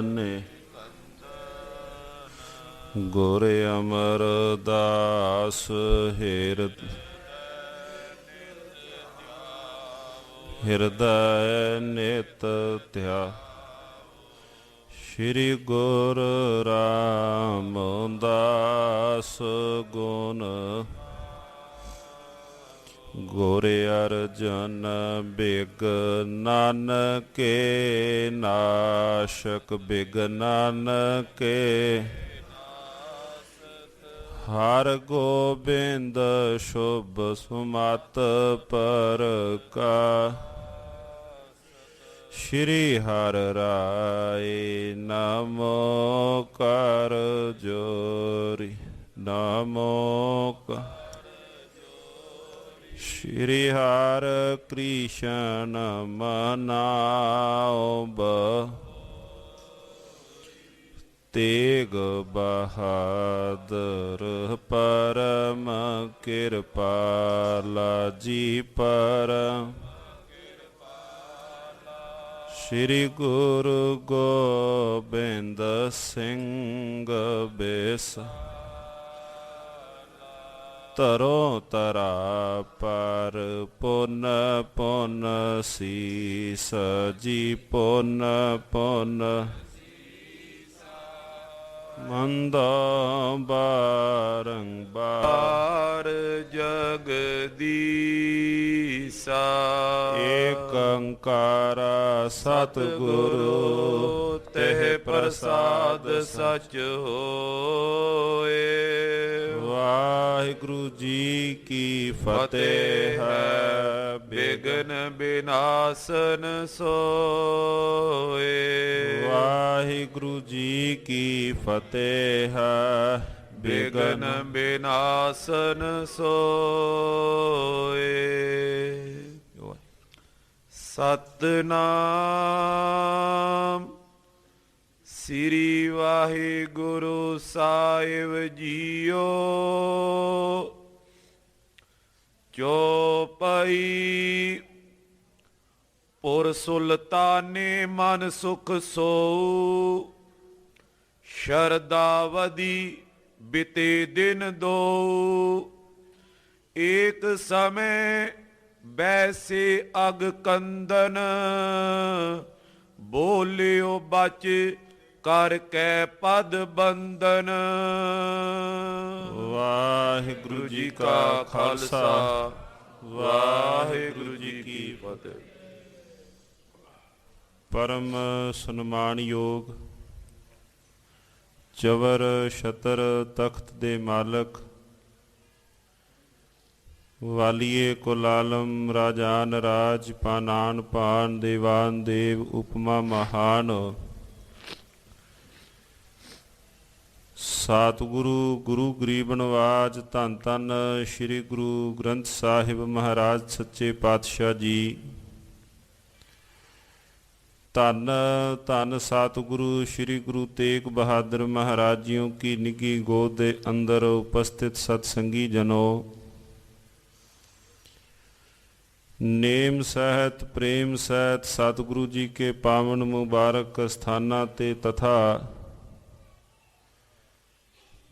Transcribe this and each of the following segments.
ਨੇ ਗੁਰ ਅਮਰਦਾਸ ਹਿਰਦੈ ਨਿਤ ਧਿਆ। ਸ਼੍ਰੀ ਗੁਰ ਰਾਮਦਾਸ ਗੁਣ ਗੁਰ ਅਰਜਨ ਬਿਗਨਾਨਕੇ ਨਾਸ਼ਕ ਬਿਗਨਾਨਕੇ। ਹਰ ਗੋਬਿੰਦ ਸ਼ੁਭ ਸੁਮਤ ਪਰਕਾ। ਸ਼੍ਰੀ ਹਰਿ ਰਾਇ ਨਮੋ ਕਰ ਜੋਰੀ ਨਮੋ ਸ਼੍ਰੀ ਹਰਿ ਕ੍ਰਿਸ਼ਨ ਮਨਾਓ ਤੇਗ ਬਹਾਦਰ ਪਰਮ ਕਿਰਪਾਲਾ ਜੀ ਪਰਮ। ਸ਼੍ਰੀ ਗੁਰੂ ਗੋਬਿੰਦ ਸਿੰਘ ਬਿਸ ਤਰੋ ਤਰਾ ਪਰ ਪੁਨ ਪੁਨ ਸੀਸ ਜੀ ਪੁਨ ਪੁਨ। ਮੰਦਾ ਬਾਰੰਬਾਰ ਜਗਦੀਸਾ। ਏਕ ਓੰਕਾਰ ਸਤਿਗੁਰੂ ਤਿਹ ਪ੍ਰਸਾਦ ਸਚ ਹੋਏ। ਵਾਹਿਗੁਰੂ ਜੀ ਕੀ ਫਤਿਹ ਹੈ। ਬਿਘਨ ਬਿਨਾਸਨ ਸੋਏ। ਵਾਹਿਗੁਰੂ ਜੀ ਕੀ ਫਤਿਹ ਹੈ। ਬਿਘਨ ਬਿਨਾਸਨ ਸੋਏ। ਸਤਿਨਾਮ ਸ੍ਰੀ ਵਾਹਿਗੁਰੂ ਸਾਹਿਬ ਜੀਓ। ਚੌਪਈ। ਪੁਰ ਸੁਲਤਾਨੇ ਮਨ ਸੁਖ ਸੋਊ। ਸ਼ਰਧਾ ਵਧੀ ਬਿਤੇ ਦਿਨ ਦੋ। ਏਕ ਸਮੇਂ ਬੈਸੇ ਅਗ ਕੰਦਨ। ਬੋਲਿਓ ਬਚ ਕਰ ਕੈ ਪਦ ਬੰਦਨ। ਵਾਹਿਗੁਰੂ ਜੀ ਕਾ ਖਾਲਸਾ ਵਾਹਿਗੁਰੂ ਜੀ ਕੀ ਫਤਿਹ। ਪਰਮ ਸਨਮਾਨਯੋਗ ਚਵਰ ਛਤਰ ਤਖਤ ਦੇ ਮਾਲਕ ਵਾਲੀਏ ਕੁਲ ਆਲਮ ਰਾਜਾਨ ਰਾਜ ਪਾਨਾਨ ਪਾਨ ਦੇਵਾਨ ਦੇਵ ਉਪਮਾ ਮਹਾਨ। ਸਤਿਗੁਰੂ ਗੁਰੂ ਗਰੀਬ ਨਵਾਜ ਧੰਨ ਧੰਨ ਸ਼੍ਰੀ ਗੁਰੂ ਗ੍ਰੰਥ ਸਾਹਿਬ ਮਹਾਰਾਜ ਸੱਚੇ ਪਾਤਸ਼ਾਹ ਜੀ। ਧੰਨ ਧੰਨ ਸਤਿਗੁਰੂ ਸ਼੍ਰੀ ਗੁਰੂ ਤੇਗ ਬਹਾਦਰ ਮਹਾਰਾਜ ਜੀਓ ਕੀ ਨਿੱਘੀ ਗੋਦ ਦੇ ਅੰਦਰ ਉਪਸਥਿਤ ਸਤਸੰਗੀ ਜਨੋ। ਨੇਮ ਸਹਿਤ ਪ੍ਰੇਮ ਸਹਿਤ ਸਤਿਗੁਰੂ ਜੀ ਕੇ ਪਾਵਨ ਮੁਬਾਰਕ ਸਥਾਨਾਂ ਤੇ ਤਥਾ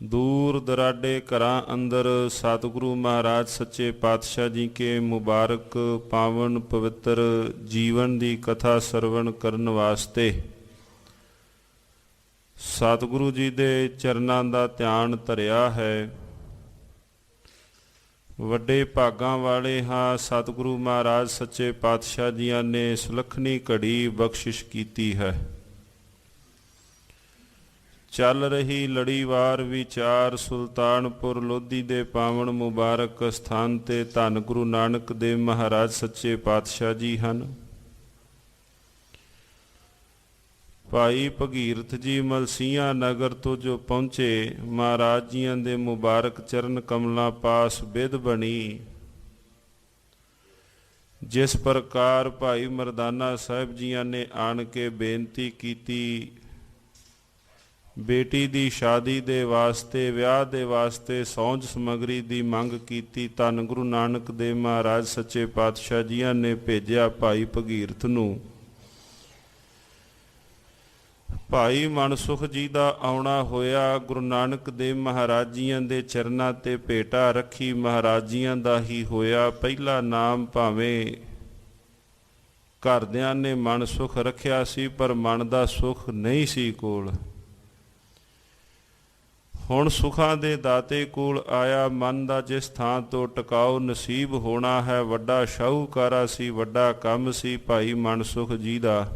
ਦੂਰ ਦਰਾਡੇ ਘਰਾਂ ਅੰਦਰ ਸਤਿਗੁਰੂ ਮਹਾਰਾਜ ਸੱਚੇ ਪਾਤਸ਼ਾਹ ਜੀ ਕੇ ਮੁਬਾਰਕ ਪਾਵਨ ਪਵਿੱਤਰ ਜੀਵਨ ਦੀ ਕਥਾ ਸਰਵਣ ਕਰਨ ਵਾਸਤੇ ਸਤਿਗੁਰੂ ਜੀ ਦੇ ਚਰਨਾਂ ਦਾ ਧਿਆਨ ਧਰਿਆ ਹੈ। ਵੱਡੇ ਭਾਗਾਂ ਵਾਲੇ ਹਾਂ ਸਤਿਗੁਰੂ ਮਹਾਰਾਜ ਸੱਚੇ ਪਾਤਸ਼ਾਹ ਜੀਆਂ ਨੇ ਸੁਲੱਖਣੀ ਘੜੀ ਬਖਸ਼ਿਸ਼ ਕੀਤੀ ਹੈ। ਚੱਲ ਰਹੀ ਲੜੀਵਾਰ ਵਿਚਾਰ ਸੁਲਤਾਨਪੁਰ ਲੋਧੀ ਦੇ ਪਾਵਨ ਮੁਬਾਰਕ ਸਥਾਨ ਤੇ ਧੰਨ ਗੁਰੂ ਨਾਨਕ ਦੇਵ ਮਹਾਰਾਜ ਸੱਚੇ ਪਾਤਸ਼ਾਹ ਜੀ ਹਨ। ਭਾਈ ਭਗੀਰਥ ਜੀ ਮਲਸੀਆਂ ਨਗਰ ਤੋਂ ਜੋ ਪਹੁੰਚੇ ਮਹਾਰਾਜ ਜੀਆਂ ਦੇ ਮੁਬਾਰਕ ਚਰਨ ਕਮਲਾਂ ਪਾਸ ਬਿਧ ਬਣੀ। ਜਿਸ ਪ੍ਰਕਾਰ ਭਾਈ ਮਰਦਾਨਾ ਸਾਹਿਬ ਜੀਆਂ ਨੇ ਆਣ ਕੇ ਬੇਨਤੀ ਕੀਤੀ ਬੇਟੀ ਦੀ ਸ਼ਾਦੀ ਦੇ ਵਾਸਤੇ ਵਿਆਹ ਦੇ ਵਾਸਤੇ ਸੌਂਜ ਸਮੱਗਰੀ ਦੀ ਮੰਗ ਕੀਤੀ। ਧੰਨ ਗੁਰੂ ਨਾਨਕ ਦੇਵ ਮਹਾਰਾਜ ਸੱਚੇ ਪਾਤਸ਼ਾਹ ਜੀਆਂ ਨੇ ਭੇਜਿਆ ਭਾਈ ਭਗੀਰਥ ਨੂੰ। ਭਾਈ ਮਨਸੁਖ ਜੀ ਦਾ ਆਉਣਾ ਹੋਇਆ। ਗੁਰੂ ਨਾਨਕ ਦੇਵ ਮਹਾਰਾਜ ਜੀਆਂ ਦੇ ਚਰਨਾਂ ਤੇ ਭੇਟਾ ਰੱਖੀ ਮਹਾਰਾਜ ਜੀਆਂ ਦਾ ਹੀ ਹੋਇਆ। ਪਹਿਲਾ ਨਾਮ ਭਾਵੇਂ ਘਰਦਿਆਂ ਨੇ ਮਨ ਸੁਖ ਰੱਖਿਆ ਸੀ, ਪਰ ਮਨ ਦਾ ਸੁਖ ਨਹੀਂ ਸੀ ਕੋਲ। ਹੁਣ ਸੁਖਾਂ ਦੇ ਦਾਤੇ ਕੋਲ ਆਇਆ, ਮਨ ਦਾ ਜਿਸ ਥਾਂ ਤੋਂ ਟਿਕਾਓ ਨਸੀਬ ਹੋਣਾ ਹੈ। ਵੱਡਾ ਸ਼ਾਹੂਕਾਰਾ ਸੀ, ਵੱਡਾ ਕੰਮ ਸੀ ਭਾਈ ਮਨਸੁਖ ਜੀ ਦਾ।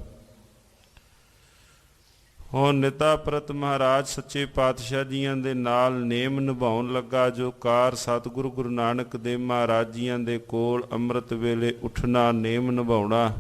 ਹੁਣ ਨਿਤਾ ਪ੍ਰਤ ਮਹਾਰਾਜ ਸੱਚੇ ਪਾਤਸ਼ਾਹ ਜੀਆਂ ਦੇ ਨਾਲ ਨੇਮ ਨਿਭਾਉਣ ਲੱਗਾ, ਜੋ ਕਾਰ ਸਤਿਗੁਰੂ ਗੁਰੂ ਨਾਨਕ ਦੇਵ ਮਹਾਰਾਜ ਜੀਆਂ ਦੇ ਕੋਲ ਅੰਮ੍ਰਿਤ ਵੇਲੇ ਉੱਠਣਾ, ਨੇਮ ਨਿਭਾਉਣਾ।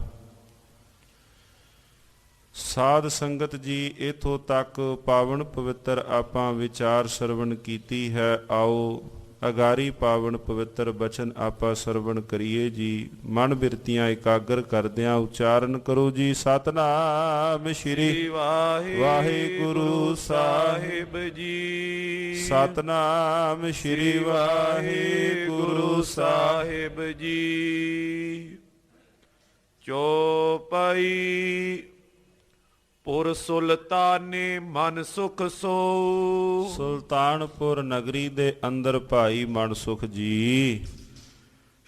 ਸਾਧ ਸੰਗਤ ਜੀ, ਇਥੋਂ ਤੱਕ ਪਾਵਨ ਪਵਿੱਤਰ ਆਪਾਂ ਵਿਚਾਰ ਸਰਵਣ ਕੀਤੀ ਹੈ। ਆਓ ਅਗਾਰੀ ਪਾਵਨ ਪਵਿੱਤਰ ਬਚਨ ਆਪਾਂ ਸਰਵਣ ਕਰੀਏ ਜੀ। ਮਨ ਬਿਰਤੀਆਂ ਇਕਾਗਰ ਕਰਦਿਆਂ ਉਚਾਰਨ ਕਰੋ ਜੀ। ਸਤਨਾਮ ਸ਼੍ਰੀ ਵਾਹਿਗੁਰੂ ਸਾਹਿਬ ਜੀ। ਸਤਨਾਮ ਸ਼੍ਰੀ ਵਾਹਿਗੁਰੂ ਸਾਹਿਬ ਜੀ। ਚੌਪਈ। ਪੁਰ ਸੁਲਤਾਨੇ ਮਨ ਸੁਖ ਸੋ। ਸੁਲਤਾਨਪੁਰ ਨਗਰੀ ਦੇ ਅੰਦਰ ਭਾਈ ਮਨਸੁਖ ਜੀ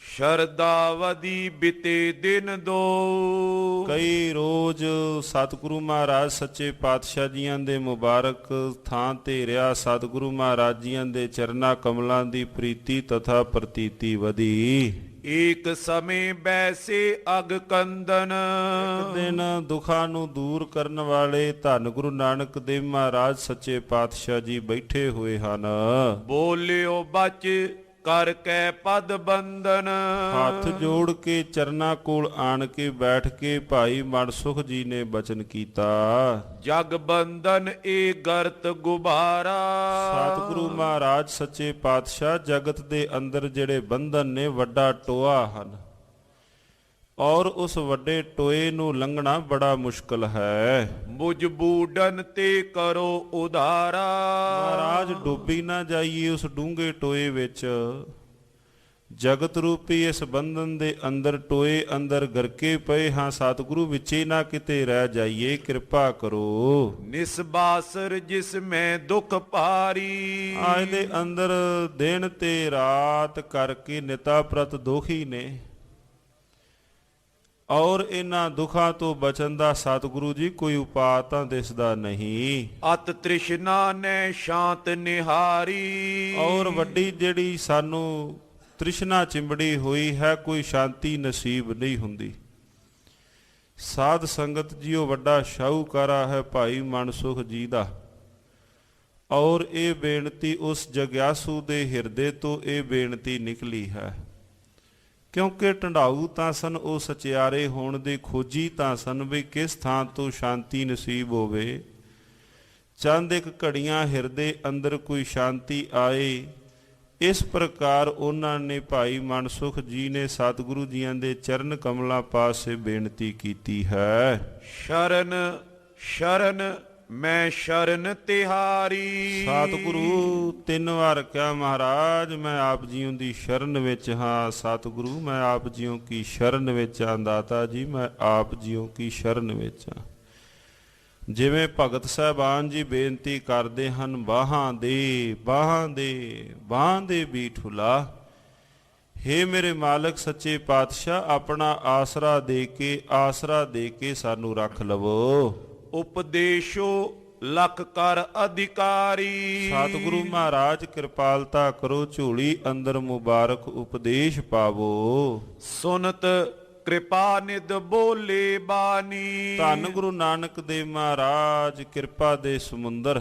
ਸ਼ਰਧਾ ਵਧੀ ਬਿਤੇ ਦਿਨ ਦੋ। ਕਈ ਰੋਜ਼ ਸਤਿਗੁਰੂ ਮਹਾਰਾਜ ਸੱਚੇ ਪਾਤਸ਼ਾਹ ਜੀਆਂ ਦੇ ਮੁਬਾਰਕ ਥਾਂ ਤੇ ਰਿਹਾ। ਸਤਿਗੁਰੂ ਮਹਾਰਾਜ ਜੀਆਂ ਦੇ ਚਰਨਾਂ ਕਮਲਾਂ ਦੀ ਪ੍ਰੀਤੀ ਤਥਾ ਪ੍ਰਤੀਤੀ ਵਧੀ। ਏਕ ਸਮੇਂ ਬੈਸੇ ਅਗ ਕੰਦਨ। ਇੱਕ ਦਿਨ ਦੁੱਖਾਂ ਨੂੰ ਦੂਰ ਕਰਨ ਵਾਲੇ ਧੰਨ ਗੁਰੂ ਨਾਨਕ ਦੇਵ ਮਹਾਰਾਜ ਸੱਚੇ ਪਾਤਸ਼ਾਹ ਜੀ ਬੈਠੇ ਹੋਏ ਹਨ। ਬੋਲਿਓ ਬਚ ਕਰ ਕੈ ਪਦ ਬੰਦਨ। ਹੱਥ ਜੋੜ ਕੇ ਚਰਨਾਂ ਕੋਲ ਆਣ ਕੇ ਬੈਠ ਕੇ ਭਾਈ ਮਨਸੁਖ ਜੀ ਨੇ ਬਚਨ ਕੀਤਾ। ਜਗ ਬੰਧਨ ਏ ਗਰਤ ਗੁਬਾਰਾ। ਸਤਿਗੁਰੂ ਮਹਾਰਾਜ ਸੱਚੇ ਪਾਤਸ਼ਾਹ ਜਗਤ ਦੇ ਅੰਦਰ ਜਿਹੜੇ ਬੰਧਨ ਨੇ ਵੱਡਾ ਟੋਆ ਹਨ, ਔਰ ਉਸ ਵੱਡੇ ਟੋਏ ਨੂੰ ਲੰਘਣਾ ਬੜਾ ਮੁਸ਼ਕਲ ਹੈ। ਮੁਝ ਬੂਡਨ ਤੇ ਕਰੋ ਉਧਾਰਾ। ਮਹਾਰਾਜ ਡੁੱਬੀ ਨਾ ਜਾਈਏ ਉਸ ਡੂੰਘੇ ਟੋਏ ਵਿੱਚ। ਜਗਤ ਰੂਪੀ ਇਸ ਬੰਧਨ ਦੇ ਅੰਦਰ ਟੋਏ ਅੰਦਰ ਗਰਕੇ ਪਏ ਹਾਂ। ਸਤਿਗੁਰੂ ਵਿੱਚੇ ਨਾ ਕਿਤੇ ਰਹਿ ਜਾਈਏ, ਕਿਰਪਾ ਕਰੋ। ਨਿਸਬਾਸਰ ਜਿਸ ਮੈਂ ਦੁੱਖ ਭਾਰੀ। ਆਏ ਦੇ ਅੰਦਰ ਦਿਨ ਤੇ ਰਾਤ ਕਰਕੇ ਨਿਤਾ ਪ੍ਰਤ ਦੋਖੀ ਨੇ, ਔਰ ਇਹਨਾਂ ਦੁੱਖਾਂ ਤੋਂ ਬਚਣ ਦਾ ਸਤਿਗੁਰੂ ਜੀ ਕੋਈ ਉਪਾਅ ਤਾਂ ਦਿਸਦਾ ਨਹੀਂ। ਅਤ ਤ੍ਰਿਸ਼ਨਾ ਨੇ ਸ਼ਾਂਤ ਨਿਹਾਰੀ। ਔਰ ਵੱਡੀ ਜਿਹੜੀ ਸਾਨੂੰ ਤ੍ਰਿਸ਼ਨਾ ਚਿੰਬੜੀ ਹੋਈ ਹੈ, ਕੋਈ ਸ਼ਾਂਤੀ ਨਸੀਬ ਨਹੀਂ ਹੁੰਦੀ। ਸਾਧ ਸੰਗਤ ਜੀਓ, ਵੱਡਾ ਸ਼ਾਹੂਕਾਰਾ ਹੈ ਭਾਈ ਮਨਸੁਖ ਜੀ ਦਾ। ਔਰ ਇਹ ਬੇਨਤੀ ਉਸ ਜਗਿਆਸੂ ਦੇ ਹਿਰਦੇ ਤੋਂ ਇਹ ਬੇਨਤੀ ਨਿਕਲੀ ਹੈ, ਕਿਉਂਕਿ ਢੰਡਾਊ ਤਾਂ ਸਨ ਉਹ ਸਚਿਆਰੇ ਹੋਣ ਦੇ ਖੋਜੀ ਤਾਂ ਸਨ ਵੀ ਕਿਸ ਥਾਂ ਤੋਂ ਸ਼ਾਂਤੀ ਨਸੀਬ ਹੋਵੇ। ਚੰਦ ਇੱਕ ਘੜੀਆਂ ਹਿਰਦੇ ਅੰਦਰ ਕੋਈ ਸ਼ਾਂਤੀ ਆਏ। ਇਸ ਪ੍ਰਕਾਰ ਉਹਨਾਂ ਨੇ ਭਾਈ ਮਨਸੁਖ ਜੀ ਨੇ ਸਤਿਗੁਰੂ ਜੀਆਂ ਦੇ ਚਰਨ ਕਮਲਾਂ ਪਾਸੇ ਬੇਨਤੀ ਕੀਤੀ ਹੈ। ਸ਼ਰਨ ਸ਼ਰਨ ਮੈਂ ਸ਼ਰਨ ਤਿਹਾਰੀ। ਸਤਿਗੁਰੂ ਤਿੰਨ ਵਾਰ ਕਿਹਾ, ਮਹਾਰਾਜ ਮੈਂ ਆਪ ਜੀਓ ਦੀ ਸ਼ਰਨ ਵਿੱਚ ਹਾਂ। ਸਤਿਗੁਰੂ ਮੈਂ ਆਪ ਜੀਓ ਕੀ ਸ਼ਰਨ ਵਿੱਚ ਹਾਂ। ਦਾਤਾ ਜੀ ਮੈਂ ਆਪ ਜੀਓ ਕੀ ਸ਼ਰਨ ਵਿੱਚ ਹਾਂ। ਜਿਵੇਂ ਭਗਤ ਸਾਹਿਬਾਨ ਜੀ ਬੇਨਤੀ ਕਰਦੇ ਹਨ, ਬਾਹਾਂ ਦੇ ਬਾਹਾਂ ਦੇ ਬਾਹਾਂ ਦੇ ਵੀ ਠੁਲਾ। ਹੇ ਮੇਰੇ ਮਾਲਕ ਸੱਚੇ ਪਾਤਸ਼ਾਹ, ਆਪਣਾ ਆਸਰਾ ਦੇ ਕੇ ਸਾਨੂੰ ਰੱਖ ਲਵੋ। ਉਪਦੇਸ਼ੋ ਲਖ ਕਰ ਅਧਿਕਾਰੀ। ਸਤਿਗੁਰੂ ਮਹਾਰਾਜ ਕਿਰਪਾਲਤਾ ਕਰੋ, ਝੋਲੀ ਅੰਦਰ ਮੁਬਾਰਕ ਉਪਦੇਸ਼ ਪਾਵੋ। ਸੁਨਤ ਕਿਰਪਾ ਨਿਧ ਬੋਲੇ ਬਾਣੀ। ਧੰਨ ਗੁਰੂ ਨਾਨਕ ਦੇਵ ਮਹਾਰਾਜ ਕਿਰਪਾ ਦੇ ਸਮੁੰਦਰ।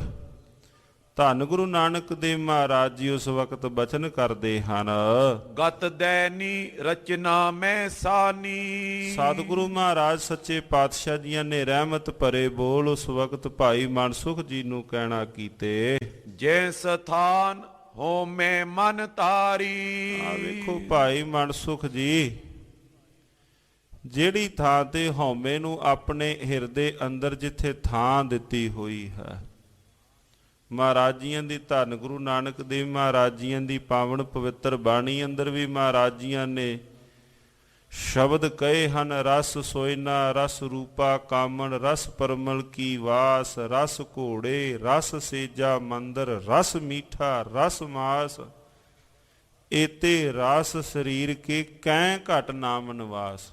ਧੰਨ ਗੁਰੂ ਨਾਨਕ ਦੇਵ ਮਹਾਰਾਜ ਜੀ ਉਸ ਵਕਤ ਬਚਨ ਕਰਦੇ ਹਨ। ਗਤ ਦੈਨੀ ਰਚਨਾ ਮੈਂ ਸਾਨੀ। ਸਤਿਗੁਰੂ ਮਹਾਰਾਜ ਸੱਚੇ ਪਾਤਸ਼ਾਹ ਜੀਆਂ ਨੇ ਰਹਿਮਤ ਭਰੇ ਬੋਲ ਉਸ ਵਕਤ ਭਾਈ ਮਨਸੁਖ ਜੀ ਨੂੰ ਕਹਿਣਾ ਕੀਤੇ। ਜੈ ਸਥਾਨ ਹੋ ਮੈਂ ਮਨ ਤਾਰੀ। ਆ ਵੇਖੋ ਭਾਈ ਮਨਸੁਖ ਜੀ, ਜਿਹੜੀ ਥਾਂ ਤੇ ਹਉਮੈ ਨੂੰ ਆਪਣੇ ਹਿਰਦੇ ਅੰਦਰ ਜਿੱਥੇ ਥਾਂ ਦਿੱਤੀ ਹੋਈ ਹੈ, ਮਹਾਰਾਜ ਜੀਆਂ ਦੀ ਧੰਨ ਗੁਰੂ ਨਾਨਕ ਦੇਵ ਮਹਾਰਾਜ ਜੀਆਂ ਦੀ ਪਾਵਨ ਪਵਿੱਤਰ ਬਾਣੀ ਅੰਦਰ ਵੀ ਮਹਾਰਾਜ ਜੀਆਂ ਨੇ ਸ਼ਬਦ ਕਹੇ ਹਨ ਰਸ ਸੋਇਨਾ ਰਸ ਰੂਪਾ ਕਾਮਣ ਰਸ ਪਰਮਲ ਕੀ ਵਾਸ ਰਸ ਘੋੜੇ ਰਸ ਸੇਜਾ ਮੰਦਰ ਰਸ ਮੀਠਾ ਰਸ ਮਾਸ ਏਤੇ ਰਸ ਸਰੀਰ ਕੇ ਕੈ ਘਟ ਨਾਮ ਨਿਵਾਸ।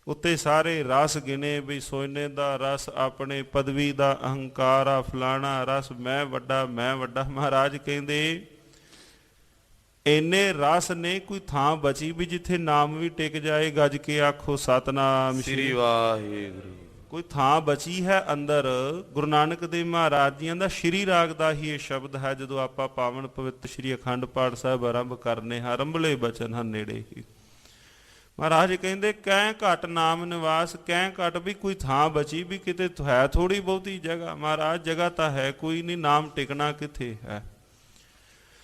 ਉੱਤੇ ਸਾਰੇ ਰਸ ਗਿਣੇ ਵੀ ਸੋਇਨੇ ਦਾ ਰਸ, ਆਪਣੇ ਪਦਵੀ ਦਾ ਅਹੰਕਾਰ ਆ, ਫਲਾਣਾ ਰਸ, ਮੈਂ ਵੱਡਾ ਮੈਂ ਵੱਡਾ। ਮਹਾਰਾਜ ਕਹਿੰਦੇ ਇੰਨੇ ਰਸ ਨੇ, ਕੋਈ ਥਾਂ ਬਚੀ ਵੀ ਜਿੱਥੇ ਨਾਮ ਵੀ ਟਿਕ ਜਾਏ? ਗੱਜ ਕੇ ਆਖੋ ਸਤਨਾਮ ਸ੍ਰੀ ਵਾਹਿਗੁਰੂ। ਕੋਈ ਥਾਂ ਬਚੀ ਹੈ ਅੰਦਰ? ਗੁਰੂ ਨਾਨਕ ਦੇਵ ਮਹਾਰਾਜ ਜੀਆਂ ਦਾ ਸ਼੍ਰੀ ਰਾਗ ਦਾ ਹੀ ਇਹ ਸ਼ਬਦ ਹੈ। ਜਦੋਂ ਆਪਾਂ ਪਾਵਨ ਪਵਿੱਤਰ ਸ਼੍ਰੀ ਅਖੰਡ ਪਾਠ ਸਾਹਿਬ ਆਰੰਭ ਕਰਨੇ ਹਾਂ, ਰੰਭਲੇ ਬਚਨ ਹਨ ਨੇੜੇ ਹੀ। ਮਹਾਰਾਜ ਕਹਿੰਦੇ ਕੈ ਘਟ ਨਾਮ ਨਿਵਾਸ, ਕੈ ਘਟ ਵੀ ਕੋਈ ਥਾਂ ਬਚੀ ਵੀ ਕਿਤੇ ਹੈ ਥੋੜੀ ਬਹੁਤੀ ਜਗ੍ਹਾ? ਮਹਾਰਾਜ ਜਗ੍ਹਾ ਤਾਂ ਹੈ ਕੋਈ ਨਹੀਂ, ਨਾਮ ਟਿਕਣਾ ਕਿੱਥੇ ਹੈ?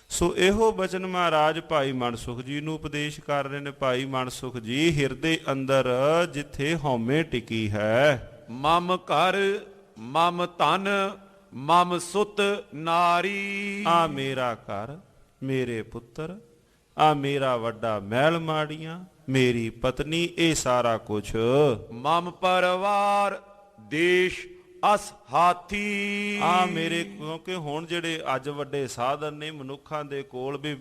ਸੋ ਇਹੋ ਬਚਨ ਮਹਾਰਾਜ ਭਾਈ ਮਨਸੁਖ ਜੀ ਨੂੰ ਉਪਦੇਸ਼ ਕਰ ਰਹੇ ਨੇ। ਭਾਈ ਮਨਸੁਖ ਜੀ, ਹਿਰਦੇ ਅੰਦਰ ਜਿੱਥੇ ਹਉਮੈ ਟਿਕੀ ਹੈ, ਮਮ ਘਰ ਮਮ ਤਨ ਮਮ ਸੁਤ ਨਾਰੀ। ਆ ਮੇਰਾ ਘਰ, ਮੇਰੇ ਪੁੱਤਰ, ਆ ਮੇਰਾ ਵੱਡਾ ਮਹਿਲ ਮਾੜੀਆਂ, ਮੇਰੀ ਪਤਨੀ, ਇਹ ਸਾਰਾ ਕੁਛ। ਮਮ ਪਰਿਵਾਰ ਦੇਸ਼ ਅਸ ਹਾਥੀ। ਆ ਮੇਰੇ, ਕਿਉਂਕਿ ਹੁਣ ਜਿਹੜੇ ਅੱਜ ਵੱਡੇ ਸਾਧਨ ਨੇ ਮਨੁੱਖਾਂ ਦੇ ਕੋਲ, ਵੀ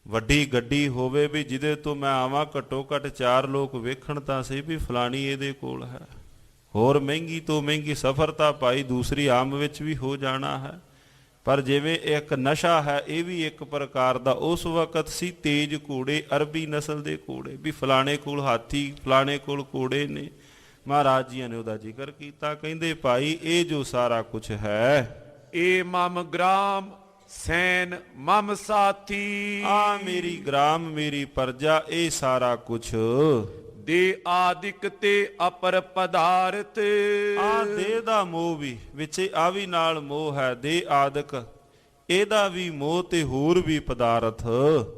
ਵੱਡੀ ਗੱਡੀ ਹੋਵੇ ਵੀ ਜਿਹਦੇ ਤੋਂ ਮੈਂ ਆਵਾਂ, ਘੱਟੋ ਘੱਟ 4 ਲੋਕ ਵੇਖਣ ਤਾਂ ਸਹੀ ਵੀ ਫਲਾਣੀ ਇਹਦੇ ਕੋਲ ਹੈ। ਹੋਰ ਮਹਿੰਗੀ ਤੋਂ ਮਹਿੰਗੀ ਸਫਰ ਤਾਂ ਭਾਈ ਦੂਸਰੀ ਆਮ ਵਿੱਚ ਵੀ ਹੋ ਜਾਣਾ ਹੈ। ਪਰ ਜਿਵੇਂ ਇੱਕ ਨਸ਼ਾ ਹੈ, ਇਹ ਵੀ ਇੱਕ ਪ੍ਰਕਾਰ ਦਾ ਉਸ ਵਕਤ ਸੀ। ਤੇਜ ਘੋੜੇ, ਅਰਬੀ ਨਸਲ ਦੇ ਘੋੜੇ, ਵੀ ਫਲਾਣੇ ਕੋਲ ਹਾਥੀ, ਫਲਾਣੇ ਕੋਲ ਘੋੜੇ ਨੇ। ਮਹਾਰਾਜ ਜੀ ਨੇ ਉਹਦਾ ਜ਼ਿਕਰ ਕੀਤਾ। ਕਹਿੰਦੇ ਭਾਈ ਇਹ ਜੋ ਸਾਰਾ ਕੁਛ ਹੈ, ਇਹ ਮਮ ਗ੍ਰਾਮ ਸੈਨ ਮਮ ਸਾਥੀ। ਆ ਮੇਰੀ ਗ੍ਰਾਮ, ਮੇਰੀ ਪ੍ਰਜਾ, ਇਹ ਸਾਰਾ ਕੁਛ। ਦੇ ਆਦਿਕ ਤੇ ਅਪਰ ਪਦਾਰਥ। ਆ ਦੇਹ ਦਾ ਮੋਹ ਵੀ ਵਿੱਚ, ਆ ਵੀ ਨਾਲ ਮੋਹ ਹੈ। ਦੇ ਆਦਿਕ, ਇਹਦਾ ਵੀ ਮੋਹ, ਤੇ ਹੋਰ ਵੀ ਪਦਾਰਥ।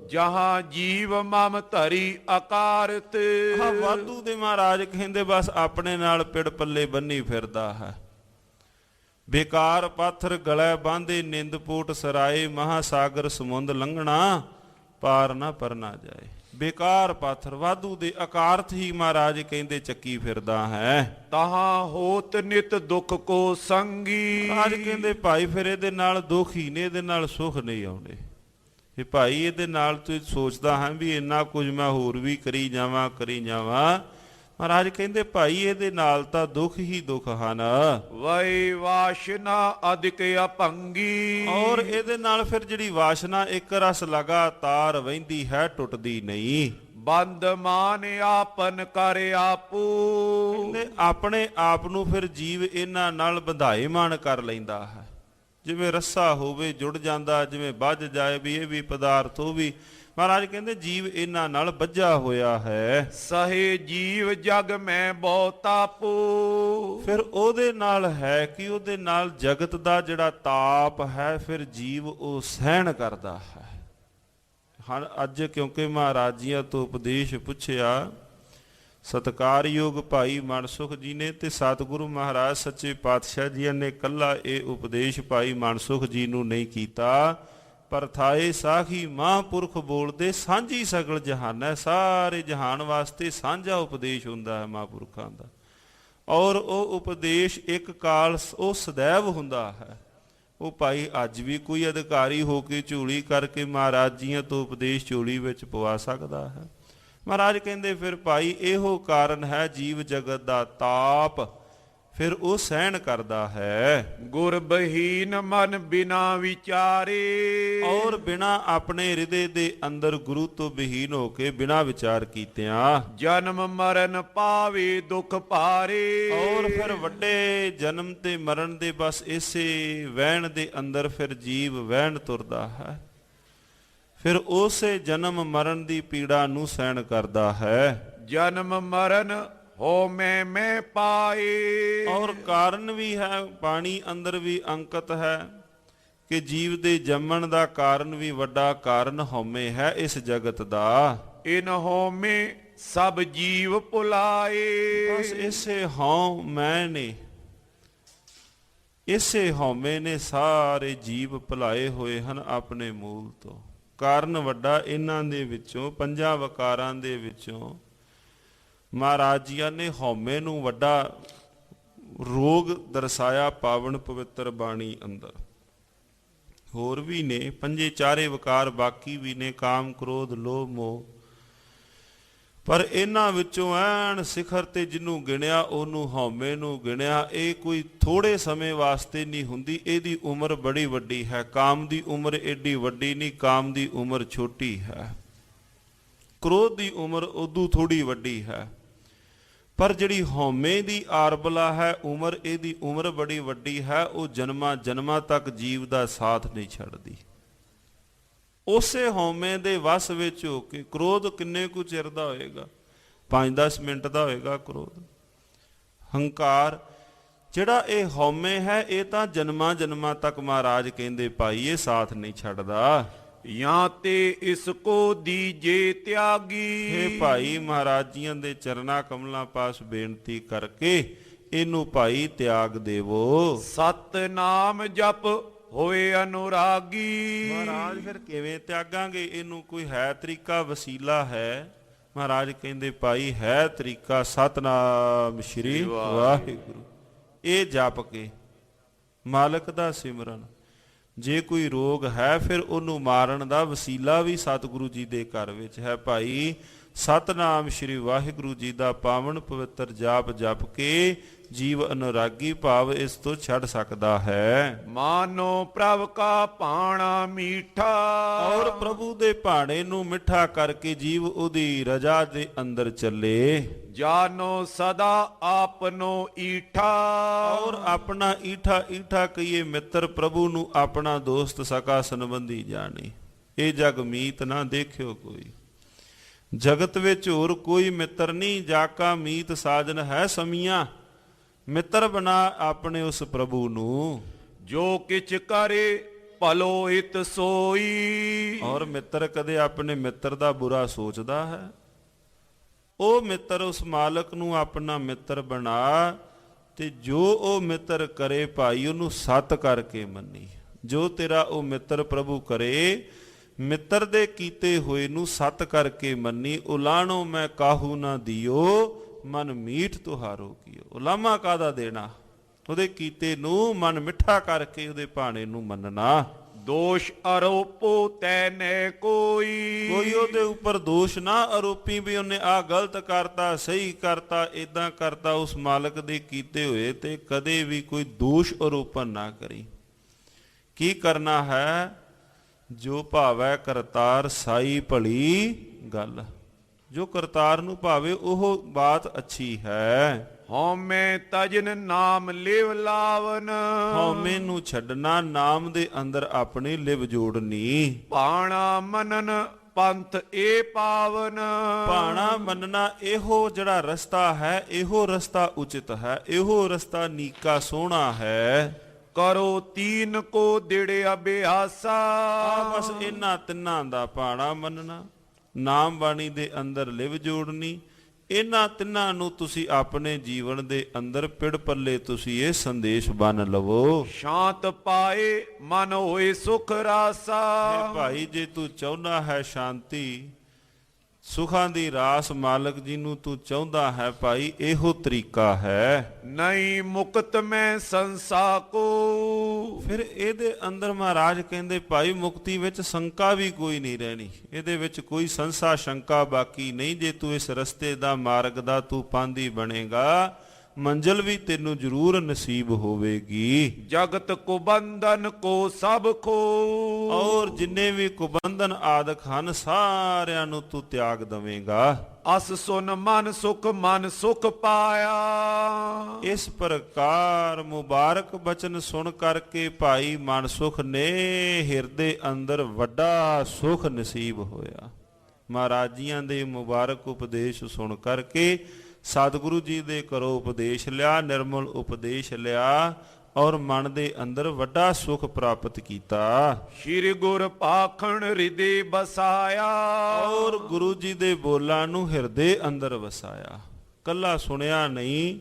ਜਹਾਂ ਜੀਵ ਮਮ ਧਰੀ ਅਕਾਰਤ। ਹਾਂ ਵਾਧੂ ਦੇ ਮਹਾਰਾਜ ਕਹਿੰਦੇ ਬਸ ਆਪਣੇ ਨਾਲ ਪਿੜ ਪੱਲੇ ਬੰਨੀ ਫਿਰਦਾ ਹੈ। ਬੇਕਾਰ ਪਾਥਰ ਗਲੇ ਬਾਂਧੇ, ਨਿੰਦਪੋਟ ਸਰਾਏ, ਮਹਾਸਾਗਰ ਸਮੁੰਦ ਲੰਘਣਾ, ਪਾਰ ਨਾ ਪਰਨਾ ਜਾਏ। ਬੇਕਾਰ ਪਾਥਰ, ਵਾਧੂ ਦੇ ਅਕਾਰਥ ਹੀ ਮਹਾਰਾਜ ਕਹਿੰਦੇ ਚੱਕੀ ਫਿਰਦਾ ਹੈ। ਤਹਾਂ ਹੋਤ ਨਿਤ ਦੁੱਖ ਕੋ ਸੰਗੀ। ਮਹਾਰਾਜ ਕਹਿੰਦੇ ਭਾਈ ਫਿਰ ਇਹਦੇ ਨਾਲ ਦੁੱਖ ਹੀ ਨੇ, ਇਹਦੇ ਨਾਲ ਸੁੱਖ ਨਹੀਂ ਆਉਣੇ। ਇਹ ਭਾਈ ਇਹਦੇ ਨਾਲ ਤੂੰ ਸੋਚਦਾ ਹੈ ਵੀ ਇੰਨਾ ਕੁਝ ਮੈਂ ਹੋਰ ਵੀ ਕਰੀ ਜਾਵਾਂ ਕਰੀ ਜਾਵਾਂ। ਮਹਾਰਾਜ ਕਹਿੰਦੇ ਭਾਈ ਇਹਦੇ ਨਾਲ ਤਾਂ ਦੁੱਖ ਹੀ ਦੁੱਖ ਹਨ। ਵੈ ਵਾਸ਼ਨਾ ਅਧਿਕ ਅਪੰਗੀ। ਔਰ ਇਹਦੇ ਨਾਲ ਫਿਰ ਜਿਹੜੀ ਵਾਸ਼ਨਾ ਇੱਕ ਰਸ ਲਗਾਤਾਰ ਵਹਿੰਦੀ ਹੈ, ਟੁੱਟਦੀ ਨਹੀਂ। ਬੰਦ ਮਾਨ ਆਪਨ ਕਰ ਆਪੂ। ਕਹਿੰਦੇ ਆਪਣੇ ਆਪ ਨੂੰ ਫਿਰ ਜੀਵ ਇਹਨਾਂ ਨਾਲ ਬੰਧਾਏਮਾਨ ਕਰ ਲੈਂਦਾ ਹੈ। ਜਿਵੇਂ ਰੱਸਾ ਹੋਵੇ ਜੁੜ ਜਾਂਦਾ, ਜਿਵੇਂ ਬੱਝ ਜਾਏ ਵੀ ਇਹ ਵੀ ਪਦਾਰਥ ਉਹ ਵੀ। ਮਹਾਰਾਜ ਕਹਿੰਦੇ ਜੀਵ ਇਹਨਾਂ ਨਾਲ ਬੱਝਾ ਹੋਇਆ ਹੈ। ਸਹੇ ਜੀਵ ਜਗ ਮੈਂ ਬਹੁ ਤਾਪੂ। ਫਿਰ ਉਹਦੇ ਨਾਲ ਹੈ ਕਿ ਉਹਦੇ ਨਾਲ ਜਗਤ ਦਾ ਜਿਹੜਾ ਤਾਪ ਹੈ, ਫਿਰ ਜੀਵ ਉਹ ਸਹਿਣ ਕਰਦਾ ਹੈ। ਹਾਂ ਅੱਜ ਕਿਉਂਕਿ ਮਹਾਰਾਜ ਜੀਆਂ ਤੋਂ ਉਪਦੇਸ਼ ਪੁੱਛਿਆ, ਸਤਿਕਾਰਯੋਗ ਭਾਈ ਮਨਸੁਖ ਜੀ ਨੇ ਤੇ ਸਤਿਗੁਰੂ ਮਹਾਰਾਜ ਸੱਚੇ ਪਾਤਸ਼ਾਹ ਜੀ ਨੇ ਇਕੱਲਾ ਇਹ ਉਪਦੇਸ਼ ਭਾਈ ਮਨਸੁਖ ਜੀ ਨੂੰ ਨਹੀਂ ਕੀਤਾ, ਪਰ ਥਾਏ ਸਾਖੀ ਮਹਾਂਪੁਰਖ ਬੋਲਦੇ ਸਾਂਝੀ ਸਗਲ ਜਹਾਨ ਹੈ। ਸਾਰੇ ਜਹਾਨ ਵਾਸਤੇ ਸਾਂਝਾ ਉਪਦੇਸ਼ ਹੁੰਦਾ ਹੈ ਮਹਾਂਪੁਰਖਾਂ ਦਾ। ਔਰ ਉਹ ਉਪਦੇਸ਼ ਇੱਕ ਕਾਲ ਉਹ ਸदैव ਹੁੰਦਾ ਹੈ। ਉਹ ਭਾਈ ਅੱਜ ਵੀ ਕੋਈ ਅਧਿਕਾਰੀ ਹੋ ਕੇ ਝੋਲੀ ਕਰਕੇ ਮਹਾਰਾਜ ਜੀਆਂ ਤੋਂ ਉਪਦੇਸ਼ ਝੋਲੀ ਵਿੱਚ ਪਵਾ ਸਕਦਾ ਹੈ। ਮਹਾਰਾਜ ਕਹਿੰਦੇ ਫਿਰ ਭਾਈ ਇਹੋ ਕਾਰਨ ਹੈ ਜੀਵ ਜਗਤ ਦਾ ਤਾਪ, ਫਿਰ ਉਹ ਸਹਿਣ ਕਰਦਾ ਹੈ। ਗੁਰ ਬਹੀਨ ਮਨ ਬਿਨਾ ਵਿਚਾਰੇ। ਔਰ ਬਿਨਾ ਆਪਣੇ ਹਿਰਦੇ ਦੇ ਅੰਦਰ ਗੁਰੂ ਤੋਂ ਬਹੀਨ ਹੋ ਕੇ ਬਿਨਾ ਵਿਚਾਰ ਕੀਤਿਆਂ ਜਨਮ ਮਰਨ ਪਾਵੇ ਦੁੱਖ ਭਾਰੇ। ਔਰ ਫਿਰ ਵੱਡੇ ਜਨਮ ਤੇ ਮਰਨ ਦੇ ਬਸ ਇਸੇ ਵਹਿਣ ਦੇ ਅੰਦਰ ਫਿਰ ਜੀਵ ਵਹਿਣ ਤੁਰਦਾ ਹੈ। ਫਿਰ ਉਸੇ ਜਨਮ ਮਰਨ ਦੀ ਪੀੜਾ ਨੂੰ ਸਹਿਣ ਕਰਦਾ ਹੈ। ਜਨਮ ਮਰਨ ਹੋ ਮੈਂ ਪਾਏ। ਔਰ ਕਾਰਨ ਵੀ ਹੈ, ਪਾਣੀ ਅੰਦਰ ਵੀ ਅੰਕਿਤ ਹੈ ਕਿ ਜੀਵ ਦੇ ਜੰਮਣ ਦਾ ਕਾਰਨ ਵੀ ਵੱਡਾ ਕਾਰਨ ਹਉਮੈ ਹੈ ਇਸ ਜਗਤ ਦਾ। ਇਨ ਹਉਮੈ ਸਭ ਜੀਵ ਭੁਲਾਏ। ਬਸ ਇਸੇ ਹਉਮੈ ਨੇ, ਇਸੇ ਹਉਮੈ ਨੇ ਸਾਰੇ ਜੀਵ ਭੁਲਾਏ ਹੋਏ ਹਨ ਆਪਣੇ ਮੂਲ ਤੋਂ। ਕਾਰਨ ਵੱਡਾ ਇਹਨਾਂ ਦੇ ਵਿੱਚੋਂ, ਪੰਜਾਂ ਵਕਾਰਾਂ ਦੇ ਵਿੱਚੋਂ ਮਹਾਰਾਜ ਜੀਆਂ ਨੇ ਹਉਮੈ ਨੂੰ ਵੱਡਾ ਰੋਗ ਦਰਸਾਇਆ ਪਾਵਨ ਪਵਿੱਤਰ ਬਾਣੀ ਅੰਦਰ। ਹੋਰ ਵੀ ਨੇ ਪੰਜੇ ਚਾਰੇ ਵਕਾਰ, ਬਾਕੀ ਵੀ ਨੇ ਕਾਮ ਕ੍ਰੋਧ ਲੋਭ ਮੋਹ, ਪਰ ਇਹਨਾਂ ਵਿੱਚੋਂ ਐਨ ਸਿਖਰ ਤੇ ਜਿਹਨੂੰ ਗਿਣਿਆ ਉਹਨੂੰ ਹਉਮੈ ਨੂੰ ਗਿਣਿਆ। ਇਹ ਕੋਈ ਥੋੜੇ ਸਮੇਂ ਵਾਸਤੇ ਨਹੀਂ ਹੁੰਦੀ, ਇਹਦੀ ਉਮਰ ਬੜੀ ਵੱਡੀ ਹੈ। ਕਾਮ ਦੀ ਉਮਰ ਏਡੀ ਵੱਡੀ ਨਹੀਂ, ਕਾਮ ਦੀ ਉਮਰ ਛੋਟੀ ਹੈ। ਕ੍ਰੋਧ ਦੀ ਉਮਰ ਉਦੋਂ ਥੋੜੀ ਵੱਡੀ ਹੈ, ਪਰ ਜਿਹੜੀ ਹਉਮੈ ਦੀ ਆਰਬਲਾ ਹੈ ਉਮਰ, ਇਹਦੀ ਉਮਰ ਬੜੀ ਵੱਡੀ ਹੈ। ਉਹ ਜਨਮਾਂ ਜਨਮਾਂ ਤੱਕ ਜੀਵ ਦਾ ਸਾਥ ਨਹੀਂ ਛੱਡਦੀ। ਉਸੇ ਹਉਮੈ ਦੇ ਵਸ ਵਿੱਚ ਹੋ ਕੇ, ਕ੍ਰੋਧ ਕਿੰਨੇ ਕੁ ਚਿਰ ਦਾ ਹੋਏਗਾ? 5-10 ਮਿੰਟ ਦਾ ਹੋਏਗਾ ਕ੍ਰੋਧ। ਹੰਕਾਰ ਜਿਹੜਾ ਇਹ ਹਉਮੈ ਹੈ, ਇਹ ਤਾਂ ਜਨਮਾਂ ਜਨਮਾਂ ਤੱਕ ਮਹਾਰਾਜ ਕਹਿੰਦੇ ਭਾਈ ਇਹ ਸਾਥ ਨਹੀਂ ਛੱਡਦਾ। ਜਾਂ ਤੇ ਇਸ ਕੋ ਦੀਜੇ ਤਿਆਗੀ। ਇਹ ਭਾਈ ਮਹਾਰਾਜ ਜੀਆਂ ਦੇ ਚਰਨਾਂ ਕਮਲਾਂ ਪਾਸ ਬੇਨਤੀ ਕਰਕੇ ਇਹਨੂੰ ਭਾਈ ਤਿਆਗ ਦੇਵੋ। ਸਤਿਨਾਮ ਜਪ ਹੋਏ ਅਨੁਰਾਗੀ। ਮਹਾਰਾਜ ਫਿਰ ਕਿਵੇਂ ਤਿਆਗਾਂਗੇ ਇਹਨੂੰ? ਕੋਈ ਹੈ ਤਰੀਕਾ, ਵਸੀਲਾ ਹੈ? ਮਹਾਰਾਜ ਕਹਿੰਦੇ ਭਾਈ ਹੈ ਤਰੀਕਾ, ਸਤਿਨਾਮ ਸ਼੍ਰੀ ਵਾਹਿਗੁਰੂ। ਇਹ ਜਪ ਕੇ ਮਾਲਕ ਦਾ ਸਿਮਰਨ। ਜੇ ਕੋਈ ਰੋਗ ਹੈ ਫਿਰ ਉਹਨੂੰ ਮਾਰਨ ਦਾ ਵਸੀਲਾ ਵੀ ਸਤਿਗੁਰੂ ਜੀ ਦੇ ਘਰ ਵਿੱਚ ਹੈ। ਭਾਈ ਸਤਿਨਾਮ ਸ਼੍ਰੀ ਵਾਹਿਗੁਰੂ ਜੀ ਦਾ ਪਾਵਨ ਪਵਿੱਤਰ ਜਾਪ ਜਪ ਕੇ ਜੀਵ ਅਨੁਰਾਗੀ ਭਾਵ ਇਸ ਤੋਂ ਛੱਡ ਸਕਦਾ ਹੈ। ਮਾਨੋ ਪ੍ਰਭ ਕਾ ਭਾਣਾ ਮੀਠਾ। ਔਰ ਪ੍ਰਭੂ ਦੇ ਭਾਣੇ ਨੂੰ ਮਿੱਠਾ ਕਰਕੇ ਜੀਵ ਉਹਦੀ ਰਜਾ ਦੇ ਅੰਦਰ ਚੱਲੇ। ਜਾਨੋ ਸਦਾ ਆਪਨੋ ਈਠਾ। ਔਰ ਆਪਣਾ ਈਠਾ ਈਠਾ ਕਹੀਏ ਮਿੱਤਰ, ਪ੍ਰਭੂ ਨੂੰ ਆਪਣਾ ਦੋਸਤ ਸਕਾ ਸੰਬੰਧੀ ਜਾਣੇ। ਇਹ ਜਗ ਮੀਤ ਨਾ ਦੇਖਿਓ ਕੋਈ। ਜਗਤ ਵਿੱਚ ਹੋਰ ਕੋਈ ਮਿੱਤਰ ਨਹੀਂ, ਜਾਕਾ ਮੀਤ ਸਾਜਨ ਹੈ ਸਮੀਆਂ। ਮਿੱਤਰ ਬਣਾ ਆਪਣੇ ਉਸ ਪ੍ਰਭੂ ਨੂੰ। ਜੋ ਕਿਛ ਕਰੇ ਭਲੋ ਹਿਤ ਸੋਈ। ਔਰ ਮਿੱਤਰ ਕਦੇ ਆਪਣੇ ਮਿੱਤਰ ਦਾ ਬੁਰਾ ਸੋਚਦਾ ਹੈ? ਉਹ ਮਿੱਤਰ ਉਸ ਮਾਲਕ ਨੂੰ ਆਪਣਾ ਮਿੱਤਰ ਬਣਾ, ਤੇ ਜੋ ਉਹ ਮਿੱਤਰ ਕਰੇ ਭਾਈ ਉਹਨੂੰ ਸਤ ਕਰਕੇ ਮੰਨੀ। ਜੋ ਤੇਰਾ ਉਹ ਮਿੱਤਰ ਪ੍ਰਭੂ ਕਰੇ, ਮਿੱਤਰ ਦੇ ਕੀਤੇ ਹੋਏ ਨੂੰ ਸਤ ਕਰਕੇ ਮੰਨੀ। ਉਲਾਣੋ ਮੈਂ ਕਾਹੂ ਨਾ ਦਿਓ, ਮਨ ਮੀਠ ਤੁਹਾਰੋ ਕੀਓ। ਉਲਾਮਾ ਕਾਹਦਾ ਦੇਣਾ? ਉਹਦੇ ਕੀਤੇ ਨੂੰ ਮਨ ਮਿੱਠਾ ਕਰਕੇ ਉਹਦੇ ਭਾਣੇ ਨੂੰ ਮੰਨਣਾ। ਦੋਸ਼ ਆਰੋਪੋ ਤੈਨੇ ਕੋਈ। ਕੋਈ ਉਹਦੇ ਉੱਪਰ ਦੋਸ਼ ਨਾ ਆਰੋਪੀ ਵੀ ਉਹਨੇ ਆਹ ਗਲਤ ਕਰਤਾ, ਸਹੀ ਕਰਤਾ, ਇਦਾਂ ਕਰਤਾ। ਉਸ ਮਾਲਕ ਦੇ ਕੀਤੇ ਹੋਏ ਤੇ ਕਦੇ ਵੀ ਕੋਈ ਦੋਸ਼ ਆਰੋਪਣ ਨਾ ਕਰੀ। ਕੀ ਕਰਨਾ ਹੈ? ਜੋ ਭਾਵੈ ਕਰਤਾਰ ਸਾਈ ਭਲੀ ਗੱਲ। ਜੋ ਕਰਤਾਰ ਨੂੰ ਭਾਵੇ ਉਹ ਬਾਤ ਅੱਛੀ ਹੈ। ਹਉਮੈ ਤਜਨ ਨਾਮ ਲਿਵ ਲਾਵਨ। ਹਉਮੈ ਨੂੰ ਛੱਡਣਾ, ਨਾਮ ਦੇ ਅੰਦਰ ਆਪਣੀ ਲਿਵ ਜੋੜਨੀ। ਭਾਣਾ ਮਨਨ ਪੰਥ ਏ ਪਾਵਨ। ਭਾਣਾ ਮੰਨਣਾ ਇਹੋ ਜਿਹੜਾ ਰਸਤਾ ਹੈ, ਇਹੋ ਰਸਤਾ ਉਚਿਤ ਹੈ, ਇਹੋ ਰਸਤਾ ਨੀਕਾ ਸੋਹਣਾ ਹੈ। ਕਰੋ ਤੀਨ ਕੋ ਦਿੜ ਅਭਿਆਸਾ। ਬਸ ਇਹਨਾਂ ਤਿੰਨਾਂ ਦਾ ਭਾਣਾ ਮੰਨਣਾ, ਨਾਮ ਬਾਣੀ ਦੇ ਅੰਦਰ ਲਿਵ ਜੋੜਨੀ। ਇਹਨਾਂ ਤਿੰਨਾਂ ਨੂੰ ਤੁਸੀਂ ਆਪਣੇ ਜੀਵਨ ਦੇ ਅੰਦਰ ਪਿੜ ਪੱਲੇ ਤੁਸੀਂ ਇਹ ਸੰਦੇਸ਼ ਬੰਨ ਲਵੋ। ਸ਼ਾਂਤ ਪਾਏ ਮਨ ਹੋਏ ਸੁਖ ਰਾਸਾ। ਭਾਈ ਜੇ ਤੂੰ ਚਾਹੁੰਦਾ ਹੈ ਸ਼ਾਂਤੀ, ਸੁਖਾਂ ਦੀ ਰਾਸ ਮਾਲਕ ਜੀ ਨੂੰ ਤੂੰ ਚਾਹੁੰਦਾ ਹੈ ਭਾਈ, ਇਹੋ ਤਰੀਕਾ ਹੈ। ਨਹੀਂ ਮੁਕਤ ਮੈਂ ਸੰਸਾ ਕੋ। ਫਿਰ ਇਹਦੇ ਅੰਦਰ ਮਹਾਰਾਜ ਕਹਿੰਦੇ ਭਾਈ ਮੁਕਤੀ ਵਿੱਚ ਸ਼ੰਕਾ ਵੀ ਕੋਈ ਨਹੀਂ ਰਹਿਣੀ। ਇਹਦੇ ਵਿੱਚ ਕੋਈ ਸੰਸਾ ਸ਼ੰਕਾ ਬਾਕੀ ਨਹੀਂ। ਜੇ ਤੂੰ ਇਸ ਰਸਤੇ ਦਾ ਮਾਰਗ ਦਾ ਤੂੰ ਪਾਂਧੀ ਬਣੇਗਾ, ਮੰਜ਼ਿਲ ਵੀ ਤੈਨੂੰ ਜ਼ਰੂਰ ਨਸੀਬ ਹੋਵੇਗੀ। ਜਗਤ ਕੁਬੰਧਨ ਕੋ ਸਭ ਖੋ। ਔਰ ਜਿੰਨੇ ਵੀ ਕੁਬੰਧਨ ਆਦਿਕ ਹਨ ਸਾਰਿਆਂ ਨੂੰ ਤੂੰ ਤਿਆਗ ਦਵੇਂਗਾ। ਅਸ ਸੁਨ ਮਨ ਸੁਖ ਪਾਇਆ। ਇਸ ਪ੍ਰਕਾਰ ਮੁਬਾਰਕ ਬਚਨ ਸੁਣ ਕਰਕੇ ਭਾਈ ਮਨ ਸੁਖ ਨੇ ਹਿਰਦੇ ਅੰਦਰ ਵੱਡਾ ਸੁਖ ਨਸੀਬ ਹੋਇਆ। ਮਹਾਰਾਜ ਜੀਆਂ ਦੇ ਮੁਬਾਰਕ ਉਪਦੇਸ਼ ਸੁਣ ਕਰਕੇ ਸਤਿਗੁਰੂ ਜੀ ਦੇ ਘਰੋਂ ਉਪਦੇਸ਼ ਲਿਆ, ਨਿਰਮਲ ਉਪਦੇਸ਼ ਲਿਆ, ਔਰ ਮਨ ਦੇ ਅੰਦਰ ਵੱਡਾ ਸੁਖ ਪ੍ਰਾਪਤ ਕੀਤਾ। ਸ਼੍ਰੀ ਗੁਰ ਪਾਖਣ ਹਿਰਦੇ ਬਸਾਇਆ। ਔਰ ਗੁਰੂ ਜੀ ਦੇ ਬੋਲਾਂ ਨੂੰ ਹਿਰਦੇ ਅੰਦਰ ਵਸਾਇਆ। ਕੱਲਾ ਸੁਣਿਆ ਨਹੀਂ,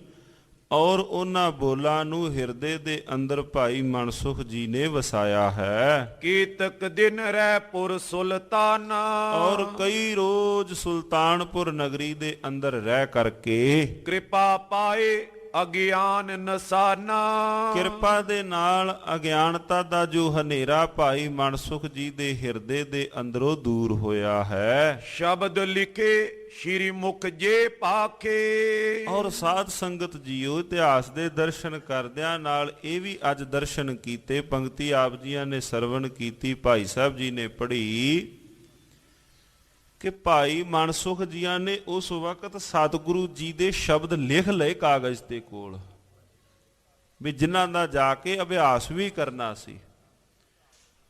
ਔਰ ਉਹਨਾਂ ਬੋਲਾਂ ਨੂੰ ਹਿਰਦੇ ਦੇ ਅੰਦਰ ਭਾਈ ਮਨਸੁਖ ਜੀ ਨੇ ਵਸਾਇਆ ਹੈ। ਕੀਤਕ ਦਿਨ ਰਹਿ ਪੁਰ ਸੁਲਤਾਨਾ, ਔਰ ਕਈ ਰੋਜ਼ ਸੁਲਤਾਨਪੁਰ ਨਗਰੀ ਦੇ ਅੰਦਰ ਰਹਿ ਕਰਕੇ ਕਿਰਪਾ ਪਾਏ ਅਗਿਆਨ ਨਸਾਨਾ, ਕਿਰਪਾ ਦੇ ਨਾਲ ਅਗਿਆਨਤਾ ਦਾ ਜੋ ਹਨੇਰਾ ਭਾਈ ਮਨਸੁਖ ਜੀ ਦੇ ਹਿਰਦੇ ਦੇ ਅੰਦਰੋਂ ਦੂਰ ਹੋਇਆ ਹੈ। ਸ਼ਬਦ ਲਿਖੇ ਸ਼੍ਰੀ ਮੁਖ ਜੇ ਪਾਖੇ, ਔਰ ਸਾਧ ਸੰਗਤ ਜੀਓ ਇਤਿਹਾਸ ਦੇ ਦਰਸ਼ਨ ਕਰਦਿਆਂ ਨਾਲ ਇਹ ਵੀ ਅੱਜ ਦਰਸ਼ਨ ਕੀਤੇ। ਪੰਕਤੀ ਆਪ ਜੀਆਂ ਨੇ ਸਰਵਣ ਕੀਤੀ, ਭਾਈ ਸਾਹਿਬ ਜੀ ਨੇ ਪੜ੍ਹੀ ਕਿ ਭਾਈ ਮਨਸੁਖ ਜੀਆਂ ਨੇ ਉਸ ਵਕਤ ਸਤਿਗੁਰੂ ਜੀ ਦੇ ਸ਼ਬਦ ਲਿਖ ਲਏ ਕਾਗਜ਼ ਤੇ ਕੋਲ, ਵੀ ਜਿਨ੍ਹਾਂ ਦਾ ਜਾ ਕੇ ਅਭਿਆਸ ਵੀ ਕਰਨਾ ਸੀ।